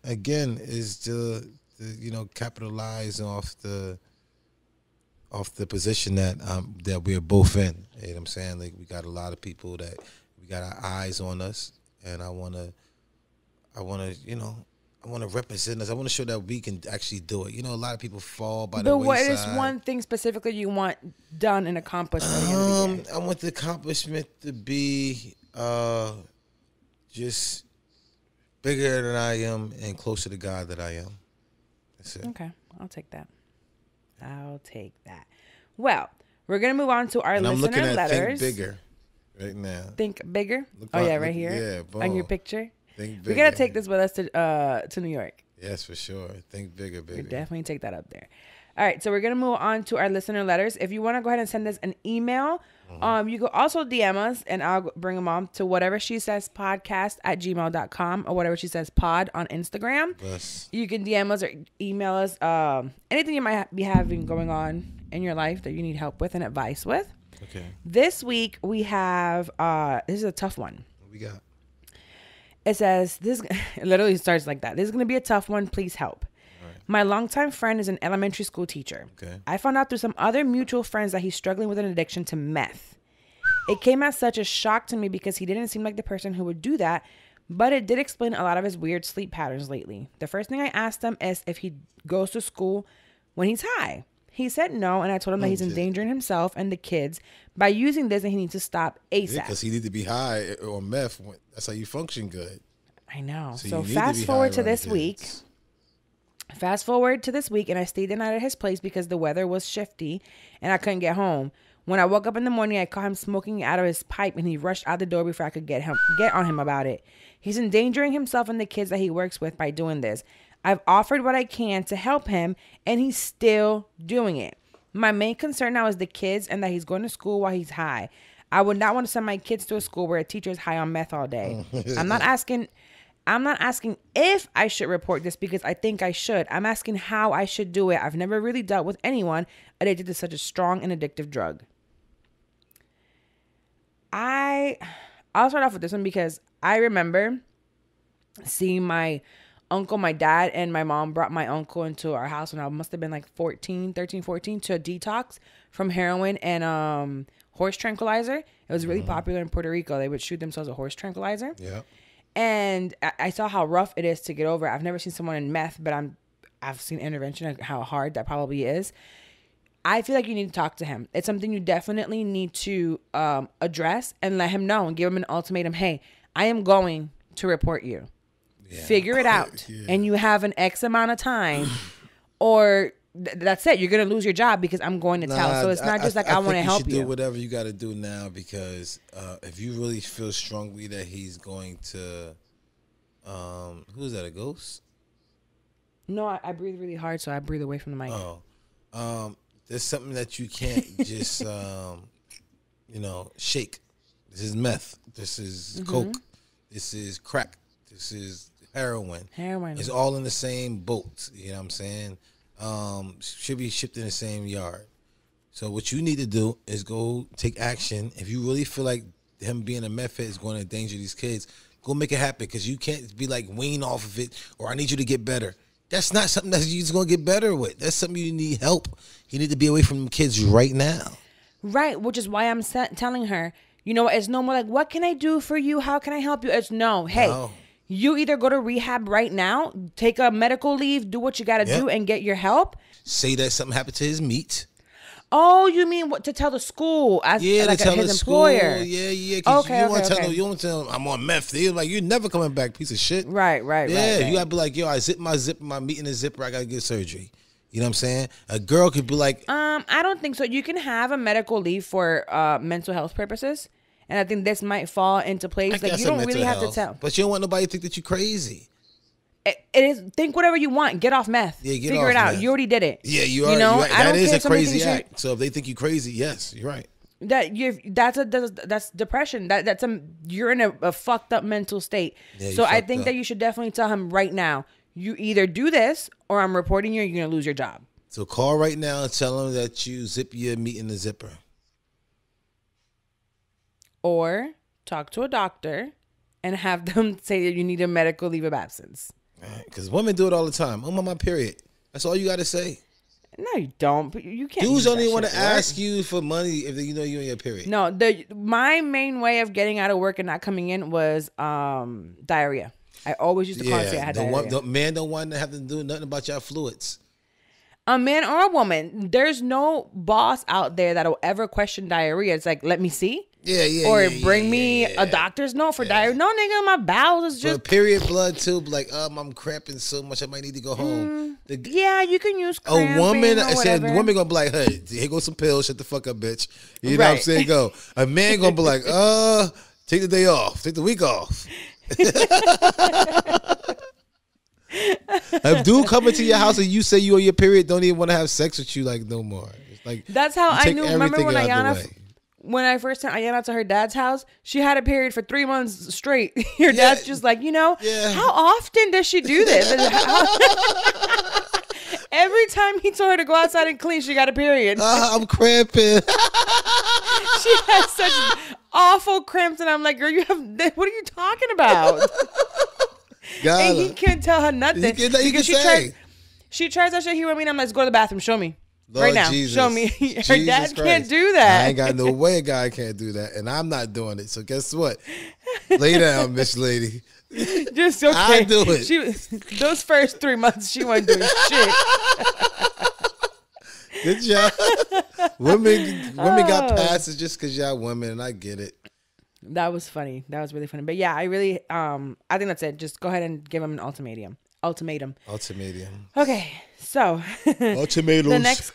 again, is to capitalize off the position that we're both in. You know what I'm saying? Like, we got a lot of people that we got our eyes on us, and I want to represent us. I want to show that we can actually do it. A lot of people fall by the wayside. But what is one thing specifically you want done and accomplished? I want the accomplishment to be just bigger than I am and closer to God that I am. That's it. Okay, I'll take that. Well, we're gonna move on to our listener I'm looking at letters. Think Bigger right now. Think Bigger? Right here. Yeah, boom. On your picture. Think Bigger. We gotta take this with us to New York. Yes, for sure. Think bigger. We definitely take that up there. All right, so we're gonna move on to our listener letters. If you want to go ahead and send us an email, you can also DM us, and I'll bring them on to whatever she says podcast@gmail.com or whatever she says pod on Instagram. Yes. You can DM us or email us anything you might be having going on in your life that you need help with and advice with. Okay. This week we have this is a tough one. What we got? It says it literally starts like that. This is going to be a tough one. Please help. Right. My longtime friend is an elementary school teacher. Okay. I found out through some other mutual friends that he's struggling with an addiction to meth. It came as such a shock to me because he didn't seem like the person who would do that, but it did explain a lot of his weird sleep patterns lately. The first thing I asked him is if he goes to school when he's high. He said no, and I told him that he's endangering himself and the kids by using this, and he needs to stop ASAP. Because he needs to be high or meth. That's how you function good. I know. So fast forward to this week. Fast forward to this week, and I stayed the night at his place because the weather was shifty, and I couldn't get home. When I woke up in the morning, I caught him smoking out of his pipe, and he rushed out the door before I could get on him about it. He's endangering himself and the kids that he works with by doing this. I've offered what I can to help him, and he's still doing it. My main concern now is the kids and that he's going to school while he's high. I would not want to send my kids to a school where a teacher is high on meth all day. I'm not asking if I should report this because I think I should. I'm asking how I should do it. I've never really dealt with anyone addicted to such a strong and addictive drug. I'll start off with this one because I remember seeing my uncle, my dad, and my mom brought my uncle into our house when I must have been like 13, to a detox from heroin and horse tranquilizer. It was really popular in Puerto Rico. They would shoot themselves with horse tranquilizer. Yeah. And I saw how rough it is to get over. I've never seen someone in meth, but I've seen intervention and how hard that probably is. I feel like you need to talk to him. It's something you definitely need to address and let him know and give him an ultimatum. Hey, I am going to report you. Yeah. Figure it out. Yeah. And you have an X amount of time or that's it. You're going to lose your job because I'm going to tell. So it's not just I want to help you. You should do whatever you got to do now because if you really feel strongly that he's going to, who's that, a ghost? No, I breathe really hard, so I breathe away from the mic. Oh. There's something that you can't just, shake. This is meth. This is coke. This is crack. This is heroin. It's all in the same boat. You know what I'm saying? should be shipped in the same yard. So what you need to do is go take action. If you really feel like him being a meth head is going to endanger these kids, go make it happen, because you can't be like wean off of it, or I need you to get better. That's not something that you're just going to get better with. That's something you need help. You need to be away from them kids right now. Right, which is why I'm telling her, you know, it's no more like, what can I do for you? How can I help you? It's no, hey, you either go to rehab right now, take a medical leave, do what you got to do, and get your help. Say that something happened to his meat. Oh, you mean what, to tell the school? As, like, to tell his the employer. School. Yeah. Okay, You want to tell them I'm on meth. They're like, you're never coming back, piece of shit. Right. Yeah, you got to be like, yo, I zipped my meat in the zipper. I got to get surgery. You know what I'm saying? A girl could be like, I don't think so. You can have a medical leave for mental health purposes. And I think this might fall into place. Like, you don't really have to tell. But you don't want nobody to think that you're crazy. It is. Think whatever you want. Get off meth. Yeah, Figure it out. Meth. You already did it. Yeah, you are. You know, that is a crazy act. So if they think you crazy, yes, you're right. That's depression. You're in a fucked up mental state. Yeah, so I think that you should definitely tell him right now. You either do this, or I'm reporting you. You're gonna lose your job. So call right now and tell him that you zip your meat in the zipper. Or talk to a doctor and have them say that you need a medical leave of absence. Because women do it all the time. I'm on my period. That's all you got to say. No, you don't. You can't. Dudes only want to ask you for money if you know you're on your period. No, my main way of getting out of work and not coming in was diarrhea. I always used to call and say I had diarrhea. The man don't want to have to do nothing about your fluids. A man or a woman, there's no boss out there that'll ever question diarrhea. It's like, let me see. Or bring me a doctor's note for diarrhea. No, nigga, my bowels is just... For period blood, too. Like, I'm cramping so much, I might need to go home. Yeah, you can use cramping a woman, I said, the woman gonna be like, hey, here goes some pills, shut the fuck up, bitch. You know what I'm saying? Go. A man gonna be like, take the day off. Take the week off. If dude coming to your house and you say you on your period, don't even want to have sex with you, like, no more. It's like, that's how I knew. Remember when I first sent Ayana to her dad's house, she had a period for 3 months straight. Your dad's just like, how often does she do this? Every time he told her to go outside and clean, she got a period. I'm cramping. She had such awful cramps, and I'm like, girl, what are you talking about? And he can't tell her nothing. She tries that shit here with me, and I'm like, let's go to the bathroom. Show me. Lord right now. Jesus. Show me. Her dad can't do that. I ain't got no way a guy can't do that. And I'm not doing it. So guess what? Lay down, Miss Lady. Just okay. I do it. Those first 3 months, she wasn't doing shit. Good job. Women got passes just because y'all women, and I get it. That was funny. That was really funny. But yeah, I really, I think that's it. Just go ahead and give him an ultimatum. Okay, so ultimatums. The next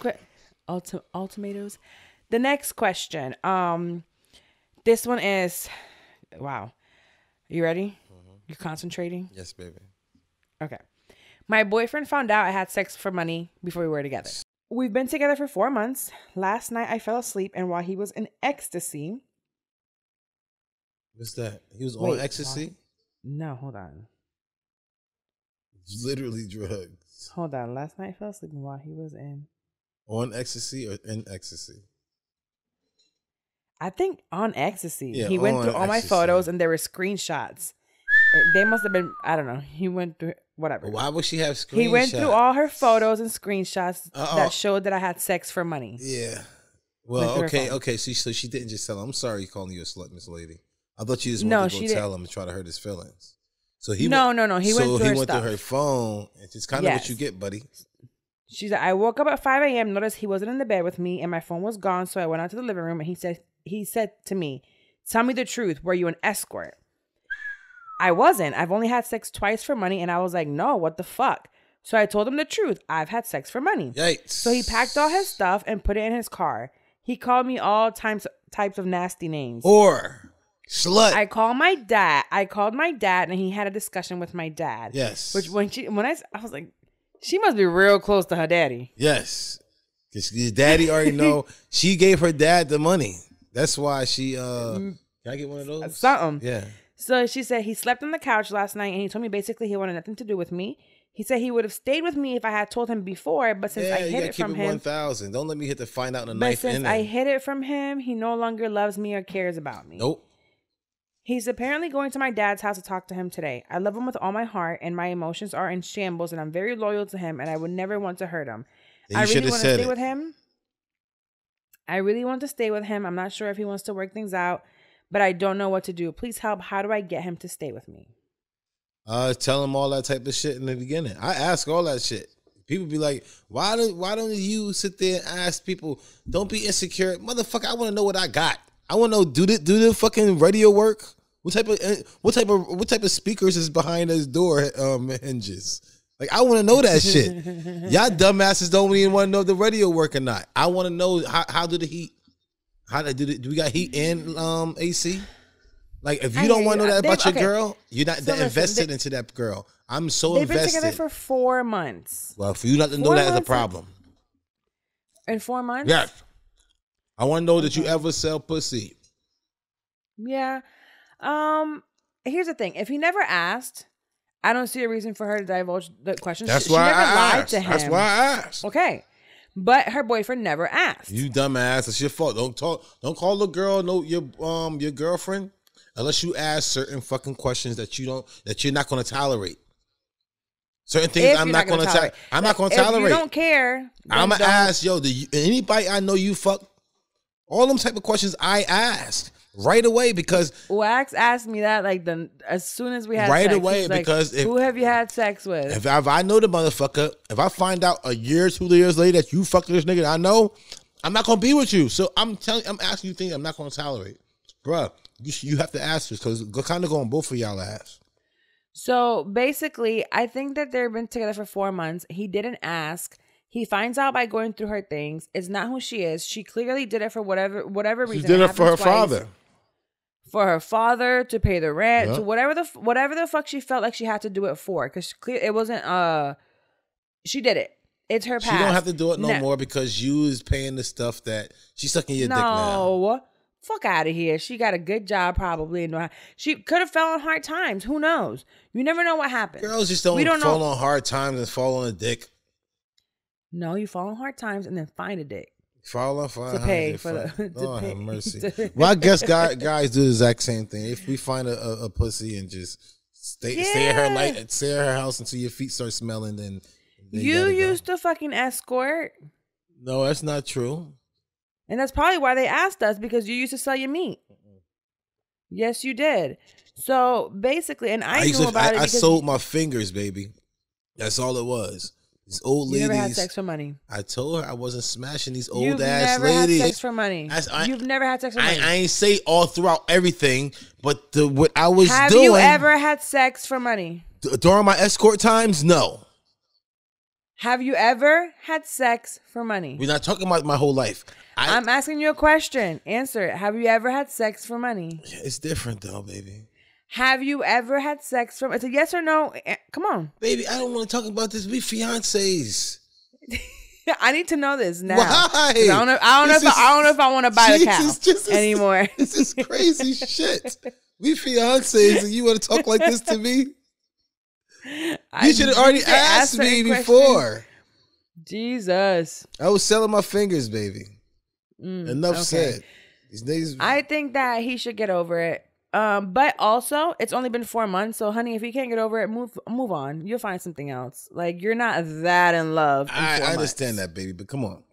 ultimatums. The next question. This one is, wow. You ready? Mm-hmm. You concentrating? Yes, baby. Okay. My boyfriend found out I had sex for money before we were together. We've been together for 4 months. Last night I fell asleep, and while he was in ecstasy. What's that? He was on ecstasy? No, hold on. Literally drugs. Hold on. Last night I fell asleep while he was on ecstasy or in ecstasy? I think on ecstasy. Yeah, he went through all my photos and there were screenshots. They must have been, I don't know. He went through whatever. Why would she have screenshots? He went through all her photos and screenshots that showed that I had sex for money. Yeah. Well, okay. So she didn't just tell him. I'm sorry calling you a slut, Miss Lady. I thought you just wanted to go tell him and try to hurt his feelings. So he no. He went through her phone. It's kind of what you get, buddy. She's like, I woke up at 5 a.m. Noticed he wasn't in the bed with me, and my phone was gone. So I went out to the living room, and he said to me, "Tell me the truth. Were you an escort?" I wasn't. I've only had sex twice for money, and I was like, no, what the fuck? So I told him the truth. I've had sex for money. Yikes. So he packed all his stuff and put it in his car. He called me all types of nasty names. Or slut. I called my dad, and he had a discussion with my dad. Yes. Which I was like, she must be real close to her daddy. Yes. Because his daddy already know she gave her dad the money. That's why she can I get one of those? Something. Yeah. So she said he slept on the couch last night, and he told me basically he wanted nothing to do with me. He said he would have stayed with me if I had told him before, but since I hid it from him, 1,000. Don't let me hit the find out the but knife since in I it. hid it from him, he no longer loves me or cares about me. Nope. He's apparently going to my dad's house to talk to him today. I love him with all my heart, and my emotions are in shambles, and I'm very loyal to him, and I would never want to hurt him. You I really should have want to said stay it. with him. I really want to stay with him. I'm not sure if he wants to work things out, but I don't know what to do. Please help. How do I get him to stay with me? Tell him all that type of shit in the beginning. I ask all that shit. People be like, why don't you sit there and ask people, don't be insecure. Motherfucker, I want to know what I got. I want to know, do the fucking radio work? What type of speakers is behind this door hinges? Like, I want to know that shit. Y'all dumbasses don't even want to know if the radio work or not. I want to know how do the heat, do we got heat and AC? Like, if you don't want to know that about your girl, you're not that invested into that girl. I'm so invested. They've been together for 4 months. Well, for you not to know that is a problem. In 4 months? Yes. I want to know that you ever sell pussy. Yeah. Here's the thing. If he never asked, I don't see a reason for her to divulge the question. That's she why never I lied asked. to him. That's why I asked. Okay. But her boyfriend never asked. You dumbass. It's your fault. Don't call the girl your girlfriend unless you ask certain fucking questions that you're not going to tolerate. Certain things I'm not going to tolerate. I'm not going to tolerate. If you don't care, I'm going to ask, anybody I know you fuck? All them type of questions I ask right away because Wax asked me that as soon as we had right sex. away because who have you had sex with? If I know the motherfucker, if I find out a year, 2 years later that you fucked this nigga, I know I'm not gonna be with you. So I'm asking you things I'm not gonna tolerate, bruh. You have to ask this because kind of going both of y'all ass. So basically, I think that they've been together for 4 months. He didn't ask. He finds out by going through her things. It's not who she is. She clearly did it for whatever reason. She did it for her father. For her father to pay the rent, to whatever the fuck she felt like she had to do it for, because it wasn't. She did it. It's her past. She don't have to do it no more because you is paying the stuff that she's sucking your dick now. No, fuck out of here. She got a good job probably. She could have fell on hard times. Who knows? You never know what happened. Girls just don't fall on hard times and fall on a dick. No, you fall on hard times and then find a dick. Fall on to pay for the. Oh, have mercy. Well, I guess guys do the exact same thing. If we find a pussy and just stay at her house until your feet start smelling, then you used to fucking escort. No, that's not true. And that's probably why they asked us, because you used to sell your meat. Yes, you did. So basically, and I knew about it. I sold my fingers, baby. That's all it was. These old ladies. You never had sex for money. I told her I wasn't smashing these old You've ass never ladies. Had sex for money. You've never had sex for money. I ain't say all throughout everything, but what I was doing. Have you ever had sex for money? During my escort times, no. Have you ever had sex for money? We're not talking about my whole life. I'm asking you a question. Answer it. Have you ever had sex for money? It's different though, baby. Have you ever had sex from? It's a yes or no. Come on, baby. I don't want to talk about this. We fiancés. I need to know this now. Why? I don't know if I want to buy the cow anymore. This is crazy shit. We fiancés, and you want to talk like this to me? You should have already asked me before. Jesus. I was selling my fingers, baby. Enough said. These days, I think that he should get over it. But also, it's only been 4 months, so honey, if you can't get over it, move on. You'll find something else. Like, you're not that in love. I understand that, baby, but come on.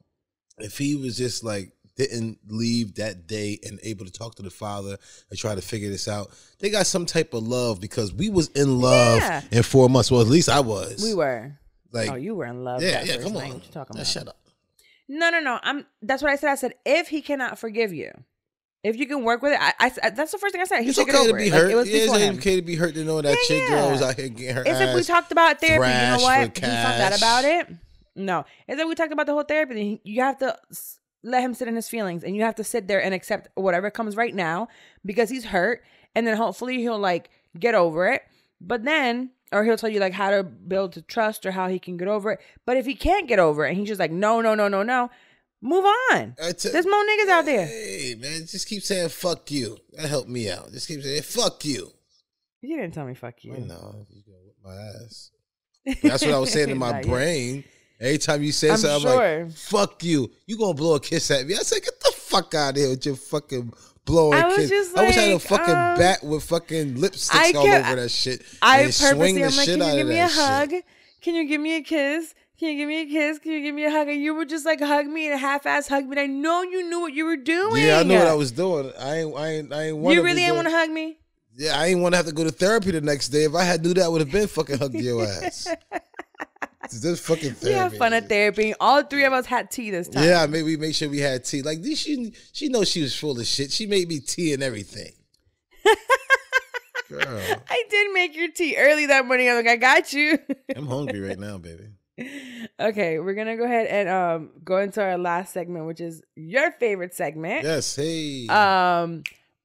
If he was just like didn't leave that day and able to talk to the father and try to figure this out, they got some type of love because we was in love in 4 months. Well, at least I was. We were. Like, oh, you were in love. Yeah, come on. What you talking about? Shut up. No. That's what I said. I said if he cannot forgive you. If you can work with it, I that's the first thing I said. He should get over it. Hurt. Like, it was before him. It's okay to be hurt to know that chick girl was out here getting her ass. If we talked about therapy, you know what? He cash. found out about it. No. If we talked about the whole therapy thing, you have to let him sit in his feelings, and you have to sit there and accept whatever comes right now because he's hurt, and then hopefully he'll like get over it. But then, or he'll tell you like how to build to trust or how he can get over it. But if he can't get over it, and he's just like no. Move on. There's more niggas out there. Hey, man, just keep saying fuck you. That helped me out. Just keep saying fuck you. You didn't tell me fuck you. I know. You gonna whip my ass. That's what I was saying in my Not yet. brain. Every time you say I'm something, sure. I'm like, fuck you. You gonna blow a kiss at me. I said, get the fuck out of here with your fucking blowing I was kiss. just I wish I had a like, fucking bat with fucking lipsticks all over that shit. I and swing purposely, the I'm like, shit can out you give of me a that hug? shit. Can you give me a kiss? Can you give me a kiss? Can you give me a hug? And you were just like, hug me and a half-ass hug me. And I know you knew what you were doing. Yeah, I knew what I was doing. I ain't want You really didn't want to hug me? Yeah, I ain't want to have to go to therapy the next day. If I had knew that, I would have been fucking hugged your ass. This fucking therapy. We had fun at therapy. All three of us had tea this time. Yeah, maybe we make sure we had tea. Like she knows she was full of shit. She made me tea and everything. Girl, I did make your tea early that morning. I'm like, I got you. I'm hungry right now, baby. Okay, we're gonna go ahead and go into our last segment, which is your favorite segment. Yes, hey.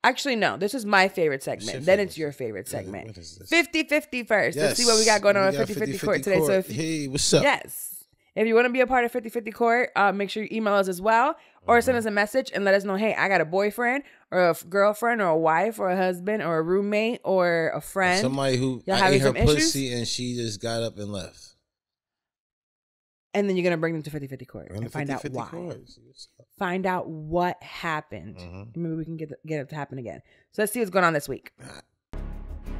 Actually, no, this is my favorite segment. Then it's your favorite segment. What is this? 50-50 first. Yes. Let's see what we got going on We with got 50-50 court today. So if hey, what's up? yes. If you want to be a part of 50-50 court, make sure you email us as well or send us a message and let us know, hey, I got a boyfriend or a girlfriend or a wife or a husband or a roommate or a friend. Somebody who Y'all I having ate her some issues? pussy and she just got up and left. And then you're going to bring them to 50-50 court and find out 50-50 why. courts. Find out what happened. Maybe we can get it to happen again. So let's see what's going on this week.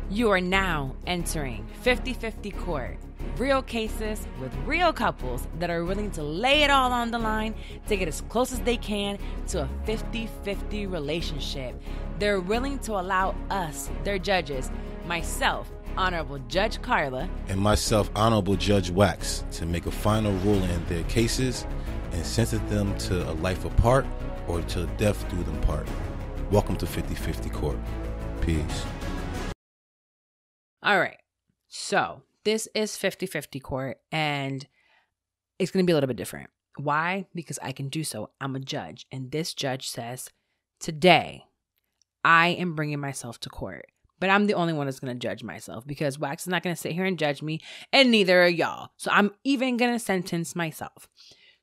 You are now entering 50-50 court. Real cases with real couples that are willing to lay it all on the line to get as close as they can to a 50-50 relationship. They're willing to allow us, their judges, myself, Honorable Judge Carla, and myself, Honorable Judge Wax, to make a final ruling in their cases and sentence them to a life apart or to death do them part. Welcome to 50-50 Court. Peace. All right. So this is 50-50 court and it's going to be a little bit different. Why? Because I can do so. I'm a judge. And this judge says, today, I am bringing myself to court. But I'm the only one that's going to judge myself because Wax is not going to sit here and judge me and neither are y'all. So I'm even going to sentence myself.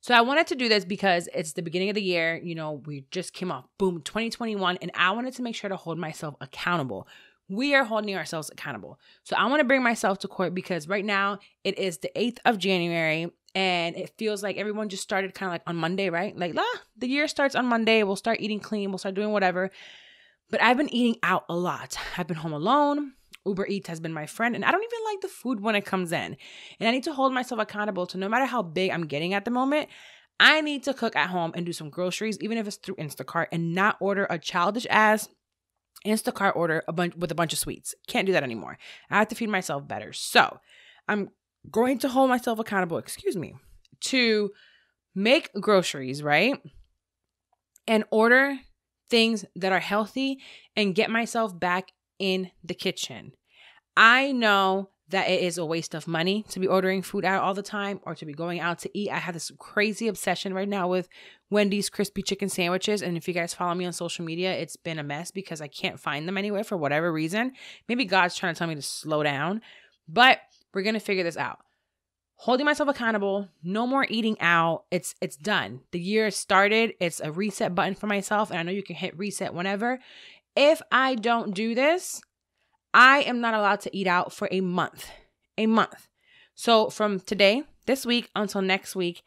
So I wanted to do this because it's the beginning of the year. You know, we just came off, boom, 2021. And I wanted to make sure to hold myself accountable. We are holding ourselves accountable. So I want to bring myself to court because right now it is the 8th of January and it feels like everyone just started kind of like on Monday, right? Like, the year starts on Monday. We'll start eating clean. We'll start doing whatever. But I've been eating out a lot. I've been home alone. Uber Eats has been my friend. And I don't even like the food when it comes in. And I need to hold myself accountable to no matter how big I'm getting at the moment, I need to cook at home and do some groceries, even if it's through Instacart, and not order a childish ass Instacart order with a bunch of sweets. Can't do that anymore. I have to feed myself better. So I'm going to hold myself accountable, to make groceries, right? And order things that are healthy and get myself back in the kitchen. I know that it is a waste of money to be ordering food out all the time or to be going out to eat. I have this crazy obsession right now with Wendy's crispy chicken sandwiches. And if you guys follow me on social media, it's been a mess because I can't find them anywhere for whatever reason. Maybe God's trying to tell me to slow down, but we're going to figure this out. Holding myself accountable, no more eating out. It's done. The year started. It's a reset button for myself. And I know you can hit reset whenever. If I don't do this, I am not allowed to eat out for a month. So from today, this week until next week,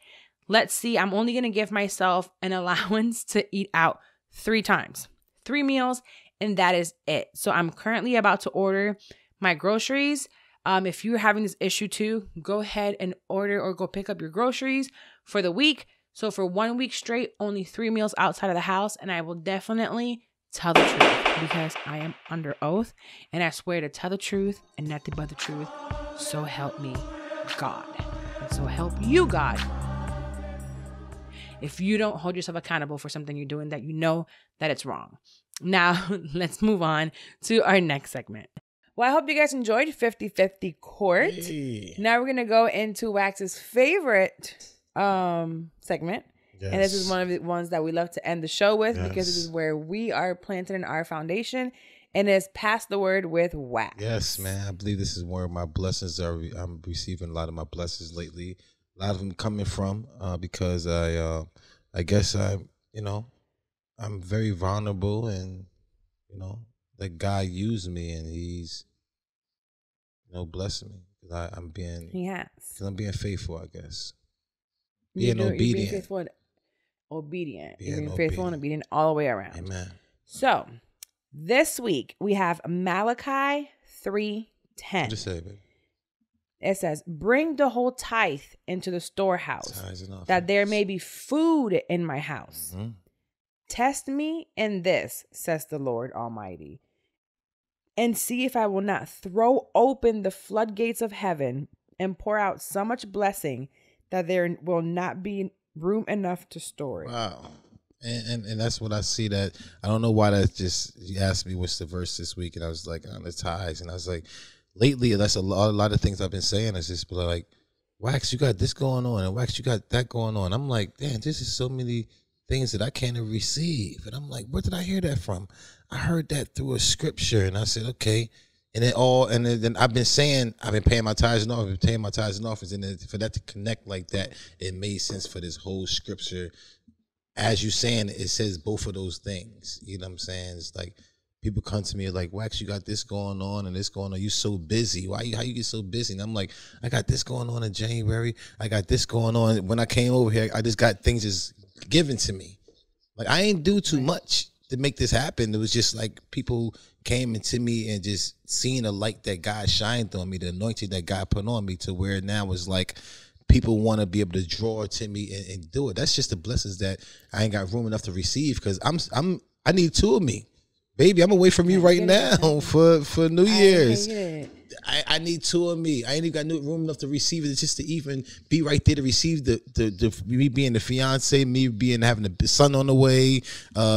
let's see, I'm only going to give myself an allowance to eat out 3 times, 3 meals, and that is it. So I'm currently about to order my groceries. If you're having this issue too, go ahead and order or go pick up your groceries for the week. So for 1 week straight, only 3 meals outside of the house, and I will definitely tell the truth because I am under oath and I swear to tell the truth and nothing but the truth. So help me God. And so help you God. If you don't hold yourself accountable for something you're doing that you know that it's wrong. Now, let's move on to our next segment. Well, I hope you guys enjoyed 50-50 Court. Hey. Now we're going to go into Wax's favorite segment. Yes. And this is one of the ones that we love to end the show with because this is where we are planted in our foundation. And it's Pass the Word with Wax. Yes, man. I believe this is where my blessings are. I'm receiving a lot of my blessings lately. A lot of them coming from because I guess I'm very vulnerable and, that God used me and he's, blessing me. I'm being. He has. Because I'm being faithful, I guess. You're Being obedient. You're being faithful and obedient. You're being faithful and obedient. obedient all the way around. Amen. So this week we have Malachi 3:10. Just say, baby. It says, "Bring the whole tithe into the storehouse, that there may be food in my house. Mm-hmm. Test me in this, says the Lord Almighty, and see if I will not throw open the floodgates of heaven and pour out so much blessing that there will not be room enough to store it." Wow. And that's what I see. That I don't know why that just, you asked me what's the verse this week, and I was like, on the tithes, and I was like, lately that's a lot of things I've been saying is just like, Wax, you got this going on, and Wax, you got that going on. I'm like, damn, this is so many things that I can't receive. And I'm like, where did I hear that from? I heard that through a scripture, and I said, okay. And then I've been saying, I've been paying my tithes and offers, paying my tithes and offers, and then for that to connect like that, it made sense for this whole scripture. As you saying, it says both of those things. You know what I'm saying? It's like people come to me like, Wax, you got this going on and this going on. You so busy. How you get so busy? And I'm like, I got this going on in January. I got this going on. When I came over here, I just got things just given to me. Like I ain't do too much to make this happen. It was just like people came into me and just seeing a light that God shined on me, the anointing that God put on me, to where now is like people want to be able to draw to me and do it. That's just the blessings that I ain't got room enough to receive, because I need two of me. Baby, I'm away from you right now for New Year's. I need two of me. I ain't even got room enough to receive it, just to even be right there to receive the me being the fiance, me being having a son on the way,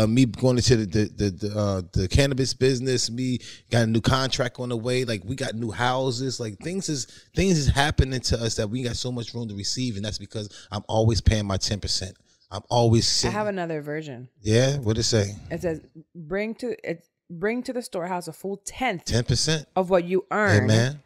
me going into the cannabis business, me got a new contract on the way. Like we got new houses. Like things is happening to us that we got so much room to receive, and that's because I'm always paying my 10%. I'm always sitting. I have another version. Yeah, what it say? It says, bring to the storehouse a full 10% of what you earn. Amen.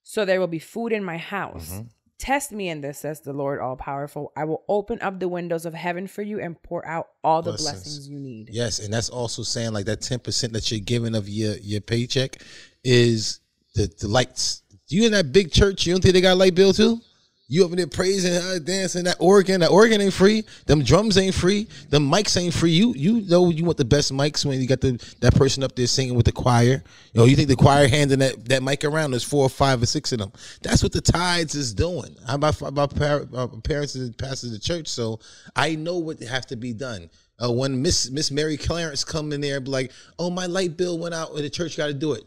So there will be food in my house. Mm-hmm. Test me in this, says the Lord all-powerful. I will open up the windows of heaven for you and pour out all the blessings you need. Yes, and that's also saying like that 10% that you're giving of your paycheck is the lights. You in that big church, you don't think they got a light bill too? You over there praising, dancing, that organ ain't free. Them drums ain't free. Them mics ain't free. You know you want the best mics when you got that person up there singing with the choir. You know, you think the choir handing that mic around, there's 4 or 5 or 6 of them. That's what the tithes is doing. My parents are pastors of the church, so I know what has to be done. When Miss Mary Clarence come in there and be like, oh, my light bill went out and the church got to do it.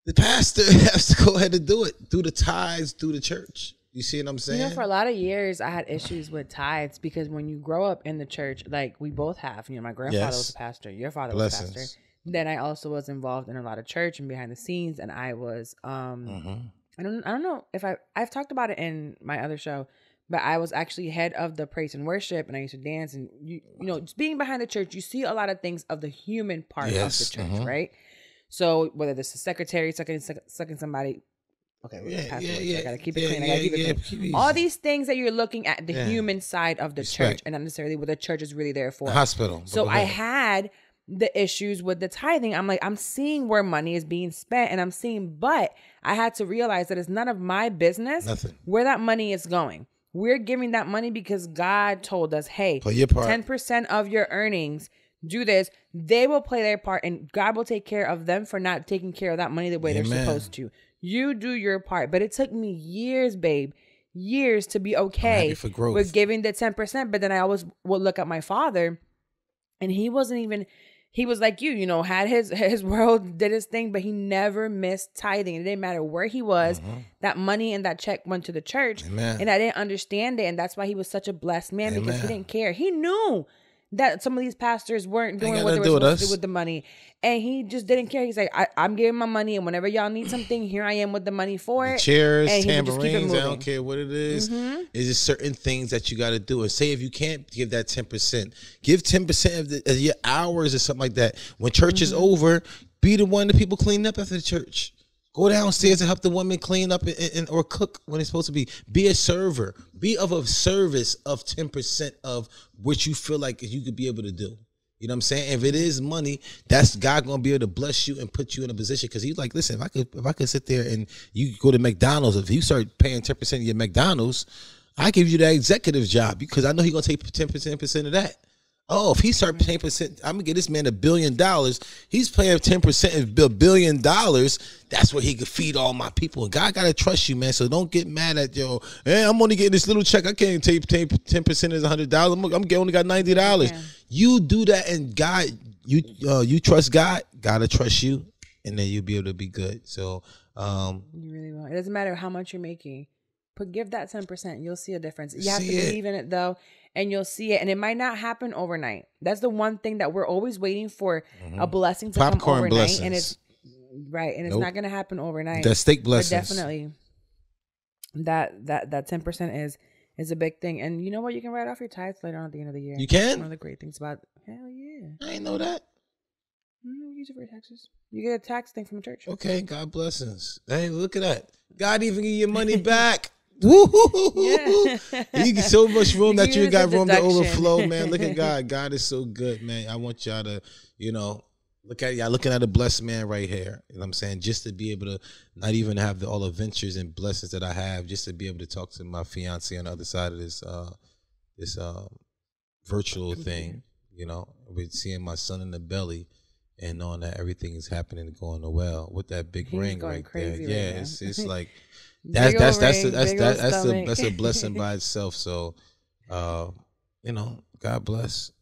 The pastor has to go ahead and do it through the tithes, through the church. You see what I'm saying? You know, for a lot of years, I had issues with tithes because when you grow up in the church, like we both have, you know, my grandfather was a pastor, your father was a pastor. Then I also was involved in a lot of church and behind the scenes, and I was, I don't know if I've talked about it in my other show, but I was actually head of the praise and worship, and I used to dance, and you know, just being behind the church, you see a lot of things of the human part of the church, right? So whether this is secretary sucking somebody. Okay, I gotta keep it clean. I gotta keep it clean. All these things that you're looking at the human side of the church, and not necessarily what the church is really there for. The hospital. So I had the issues with the tithing. I'm like, I'm seeing where money is being spent, and but I had to realize that it's none of my business where that money is going. We're giving that money because God told us, hey, play your part. 10% of your earnings, do this. They will play their part, and God will take care of them for not taking care of that money the way they're supposed to. You do your part. But it took me years, babe, to be okay with giving the 10%. But then I always would look at my father, and he was like you know, had his world, did his thing, but he never missed tithing. It didn't matter where he was. That money and that check went to the church. Amen. And I didn't understand it. And that's why he was such a blessed man, because he didn't care. He knew that some of these pastors weren't doing what they were supposed to do with the money. And he just didn't care. He's like, I'm giving my money, and whenever y'all need something, here I am with the money for it. Chairs, tambourines, I don't care what it is. It's just certain things that you got to do. And say if you can't give that 10%, give 10% of your hours or something like that. When church is over, be the one that people clean up after the church. Go downstairs and help the women clean up or cook when it's supposed to be. Be a server. Be of a service of 10% of what you feel like you could be able to do. You know what I'm saying? If it is money, that's God gonna be able to bless you and put you in a position. Because he's like, listen, if I could sit there and you go to McDonald's, if you start paying 10% of your McDonald's, I give you that executive job because I know he's gonna take 10% of that. Oh, if he start paying percent, I'm gonna get this man $1 billion. He's paying 10% of $1 billion. That's where he could feed all my people. And God gotta trust you, man. So don't get mad at hey, I'm only getting this little check. I can't take 10% is $100. I'm only got $90. Yeah. You do that, and God, you trust God. Gotta trust you, and then you'll be able to be good. So you really will. It doesn't matter how much you're making. Give that 10%. You'll see a difference. You have to believe in it though. And you'll see it. And it might not happen overnight. That's the one thing that we're always waiting for, a blessing to come overnight. Blessings. And it's right. And it's not going to happen overnight. That steak blessings. But definitely that 10% is a big thing. And you know what? You can write off your tithes later on at the end of the year. You can? That's one of the great things about hell yeah. I didn't know that. Use it for your taxes. You get a tax thing from a church. Okay. God blessings. Hey, look at that. God even give your money back. Woo-hoo-hoo-hoo. Yeah. You get so much room that you got room to overflow, man. Look at God. God is so good, man. I want y'all to, look at y'all looking at a blessed man right here. You know what I'm saying? Just to be able to not even have all the ventures and blessings that I have, just to be able to talk to my fiance on the other side of this virtual thing, with seeing my son in the belly and knowing that everything is happening and going well with that big ring right there. Yeah, it's like that's a blessing by itself. So God bless.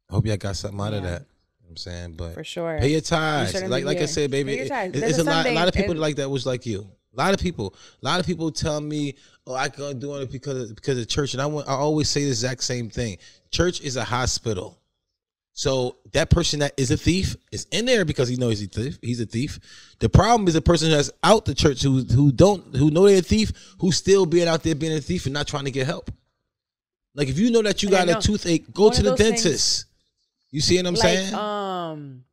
I hope y'all got something out of that. You know what I'm saying, but for sure, pay your tithes. Like I said, baby, it's a lot of people like that was like you. A lot of people tell me, "Oh, I can't do it because of church," and I always say the exact same thing. Church is a hospital. So that person that is a thief is in there because he knows he's a thief. The problem is the person that's out the church who know they're a thief, who's still being out there being a thief and not trying to get help. Like if you know that you got a toothache, go to the dentist. You see what I'm saying?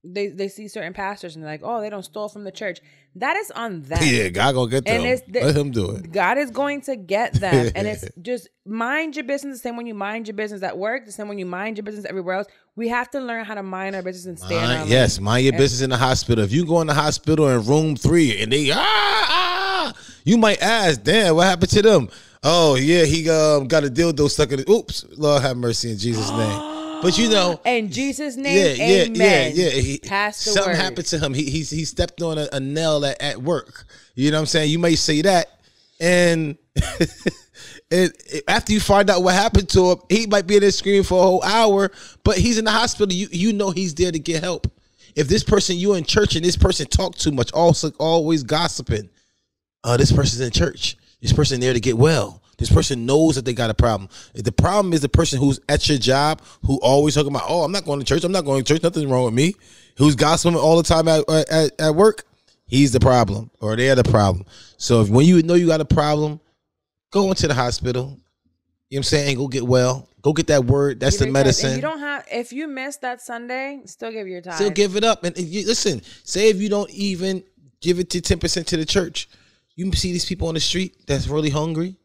They see certain pastors and they're like, oh, they don't stole from the church. That is on them. Yeah, God gonna get them. Let him do it. God is going to get them. And it's just mind your business. The same when you mind your business at work, the same when you mind your business everywhere else. We have to learn how to mind our business and stay in our Yes, mind your business in the hospital. If you go in the hospital in room 3 and they you might ask, damn, what happened to them? Oh yeah, he got a dildo stuck in it. Oops, Lord have mercy in Jesus' name. But in Jesus' name, amen. Something happened to him. He stepped on a nail at work. You know what I'm saying? You may say that, and after you find out what happened to him, he might be in there screaming for a whole hour. But he's in the hospital. You know he's there to get help. If this person you in church and this person talk too much, also always gossiping, this person's in church. This person there to get well. This person knows that they got a problem. The problem is the person who's at your job who always talking about, oh, I'm not going to church. I'm not going to church. Nothing's wrong with me. Who's gossiping all the time at work. He's the problem or they're the problem. So when you know you got a problem, go into the hospital. You know what I'm saying? Go get well. Go get that word. That's the medicine. If you missed that Sunday, still give your time. Still give it up. And listen, say if you don't even give it to 10% to the church, you see these people on the street that's really hungry.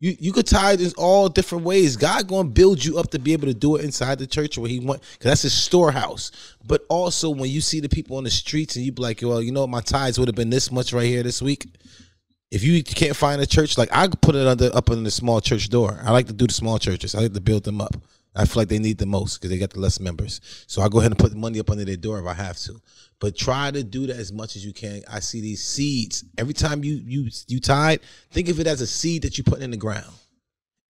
You could tithe in all different ways. God going to build you up to be able to do it inside the church where he want, because that's his storehouse. But also when you see the people on the streets and you be like, well, you know, my tithes would have been this much right here this week. If you can't find a church, like I put it up on the small church door. I like to do the small churches. I like to build them up. I feel like they need the most because they got the less members. So I go ahead and put the money up under their door if I have to. But try to do that as much as you can. I see these seeds. Every time you tithe, think of it as a seed that you put in the ground.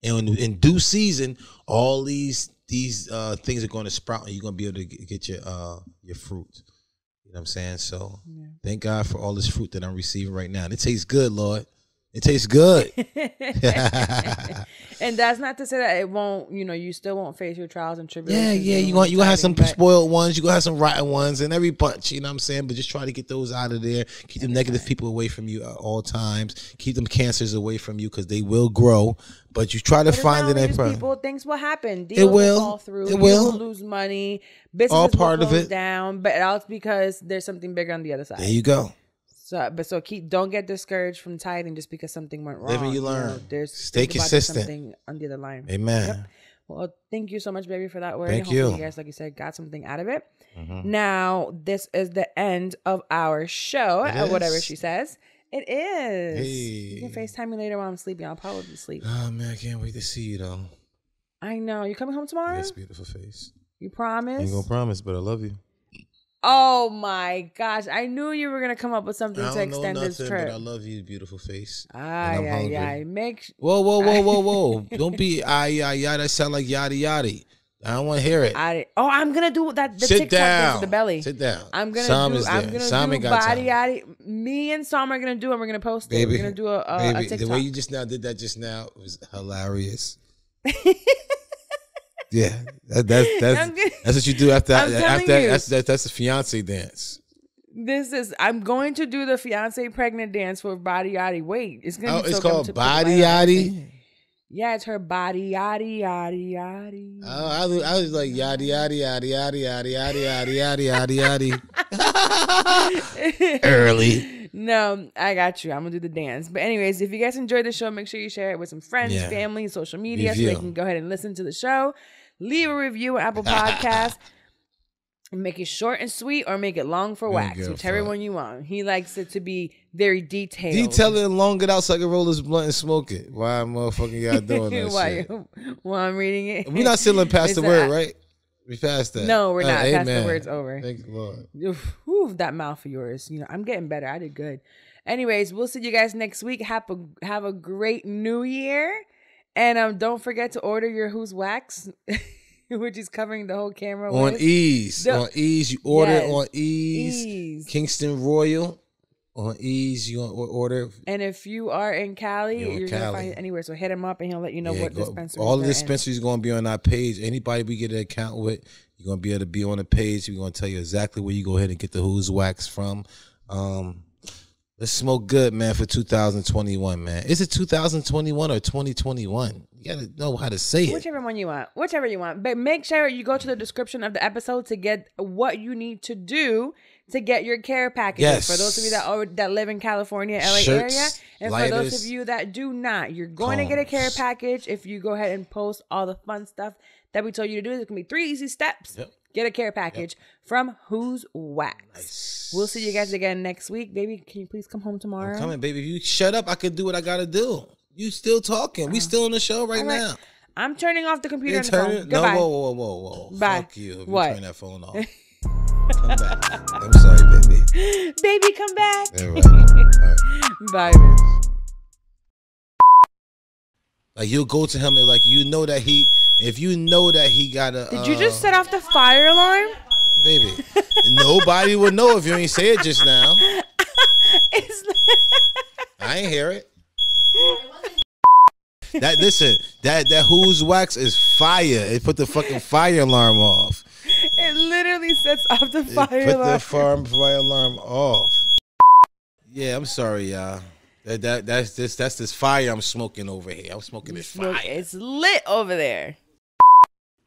And in due season, all these things are going to sprout and you're going to be able to get your fruit. You know what I'm saying? So thank God for all this fruit that I'm receiving right now. And it tastes good, Lord. It tastes good. And that's not to say that it won't, you still won't face your trials and tribulations. Yeah. You're going to have some spoiled ones. You're going to have some rotten ones and every bunch, you know what I'm saying? But just try to get those out of there. Keep them negative people away from you at all times. Keep them cancers away from you because they will grow. But you try to find it in people. Things will happen. Deals will fall through. It will. You will lose money. Business all part will of it down. But it's because there's something bigger on the other side. There you go. So don't get discouraged from tithing just because something went wrong. Live and you learn. Stay consistent. Something on the other line. Amen. Yep. Well, thank you so much, baby, for that word. Thank Hopefully you. guys, like you said, got something out of it. Now, this is the end of our show, It whatever is? she says. It is. Hey. You can FaceTime me later while I'm sleeping. I'll probably be sleeping. Oh man, I can't wait to see you though. I know. You coming home tomorrow? Yes, beautiful face. You I promise? ain't gonna promise, but I love you. Oh my gosh. I knew you were gonna come up with something I to don't know extend this nothing, trip. but I love you, beautiful face. And Ay, I'm ay, hungry. ay. Whoa. Don't be that sound like yada yada. I don't want to hear it. I'm gonna do that. The Sit TikTok dance down. with the belly. Sit down. I'm gonna Sam do. is I'm there. gonna Sam do ain't got body time. yaddy. Me and Sam are gonna do it. We're gonna post it. Baby, We're gonna do a baby, TikTok. the way you just now did that just now was hilarious. Yeah, that's what you do after I'm telling after you. that's the fiance dance. I'm going to do the fiance pregnant dance for body yaddy. Wait, it's gonna be It's so good. called I'm body yaddy. Yeah, it's her body yaddy yaddy yaddy. Oh, I was like yaddy yaddy yaddy yaddy yaddy yaddy yaddy yaddy yaddy. Early. No, I got you. I'm gonna do the dance. But anyways, if you guys enjoyed the show, make sure you share it with some friends, Yeah. family, social media, so they Review. can go ahead and listen to the show. Leave a review on Apple Podcasts. Make it short and sweet, or make it long for Don't Wax, give a whichever fuck. one you want. He likes it to be very detailed. Detail it and long it out so I can roll this blunt and smoke it. Why motherfucking y'all doing that shit? While I'm reading it, We're not still past the Listen, word, right? We passed that. No, we're not. Past the amen. word's over. Thank you, Lord. Ooh, that mouth of yours. I'm getting better. I did good. Anyways, we'll see you guys next week. Have a great new year. And don't forget to order your Who's Wax, which is covering the whole camera. On with. Ease. On Ease. You order Yes. it on Ease. Ease. Kingston Royal. On Ease, you order. And if you are in Cali, You're in you're going to Cali. find it anywhere. So hit him up and he'll let you know what dispensary. All the dispensaries going to be on our page. Anybody we get an account with, you're going to be able to be on the page. We're going to tell you exactly where you go ahead and get the Who's Wax from. Let's smoke good, man, for 2021, man. Is it 2021 or 2021? You got to know how to say it. Whichever one you want. Whichever you want. But make sure you go to the description of the episode to get what you need to do to get your care packages. Yes. For those of you that live in California, LA Shirts, area. And lighters, for those of you that do not, you're going to get a care package if you go ahead and post all the fun stuff that we told you to do. There's going to be 3 easy steps. Yep. Get a care package from Who's Wax. Nice. We'll see you guys again next week. Baby, can you please come home tomorrow? I'm coming, baby. If you shut up, I can do what I got to do. You still talking. We still on the show right All right. now. I'm turning off the computer and the Turn phone. it. No, Goodbye. whoa. Bye. Fuck you if What? you turn that phone off. Come back. I'm sorry, baby. Baby, come back. All right. All right. Bye, bitch. Like you'll go to him and like if you know that he got a Did you just set off the fire alarm? baby. Nobody would know if you ain't say it just now. I ain't hear it. That Who's Wax is fire. It put the fucking fire alarm off. It literally sets off the fire Put alarm. the fire alarm off. Yeah, I'm sorry, y'all. That's this fire I'm smoking over here. I'm smoking this fire. It's lit over there.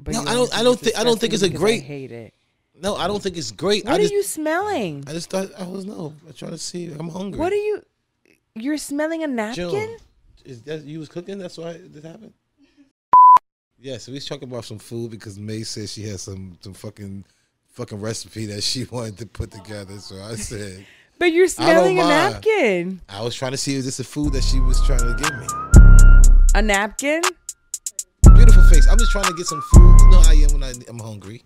But No, you I don't think it's a disgusting great. because I hate it. No, I don't think it's great. What are you smelling? I just thought I was I try to see. I'm hungry. What are you? You're smelling a napkin? June, is that you was cooking? That's why this happened. Yeah, so we was talking about some food because May said she had some fucking recipe that she wanted to put together. So I said, But you're smelling a mind. napkin. I was trying to see if this is food that she was trying to give me. A napkin? Beautiful face. I'm just trying to get some food. You know how I am when I'm hungry.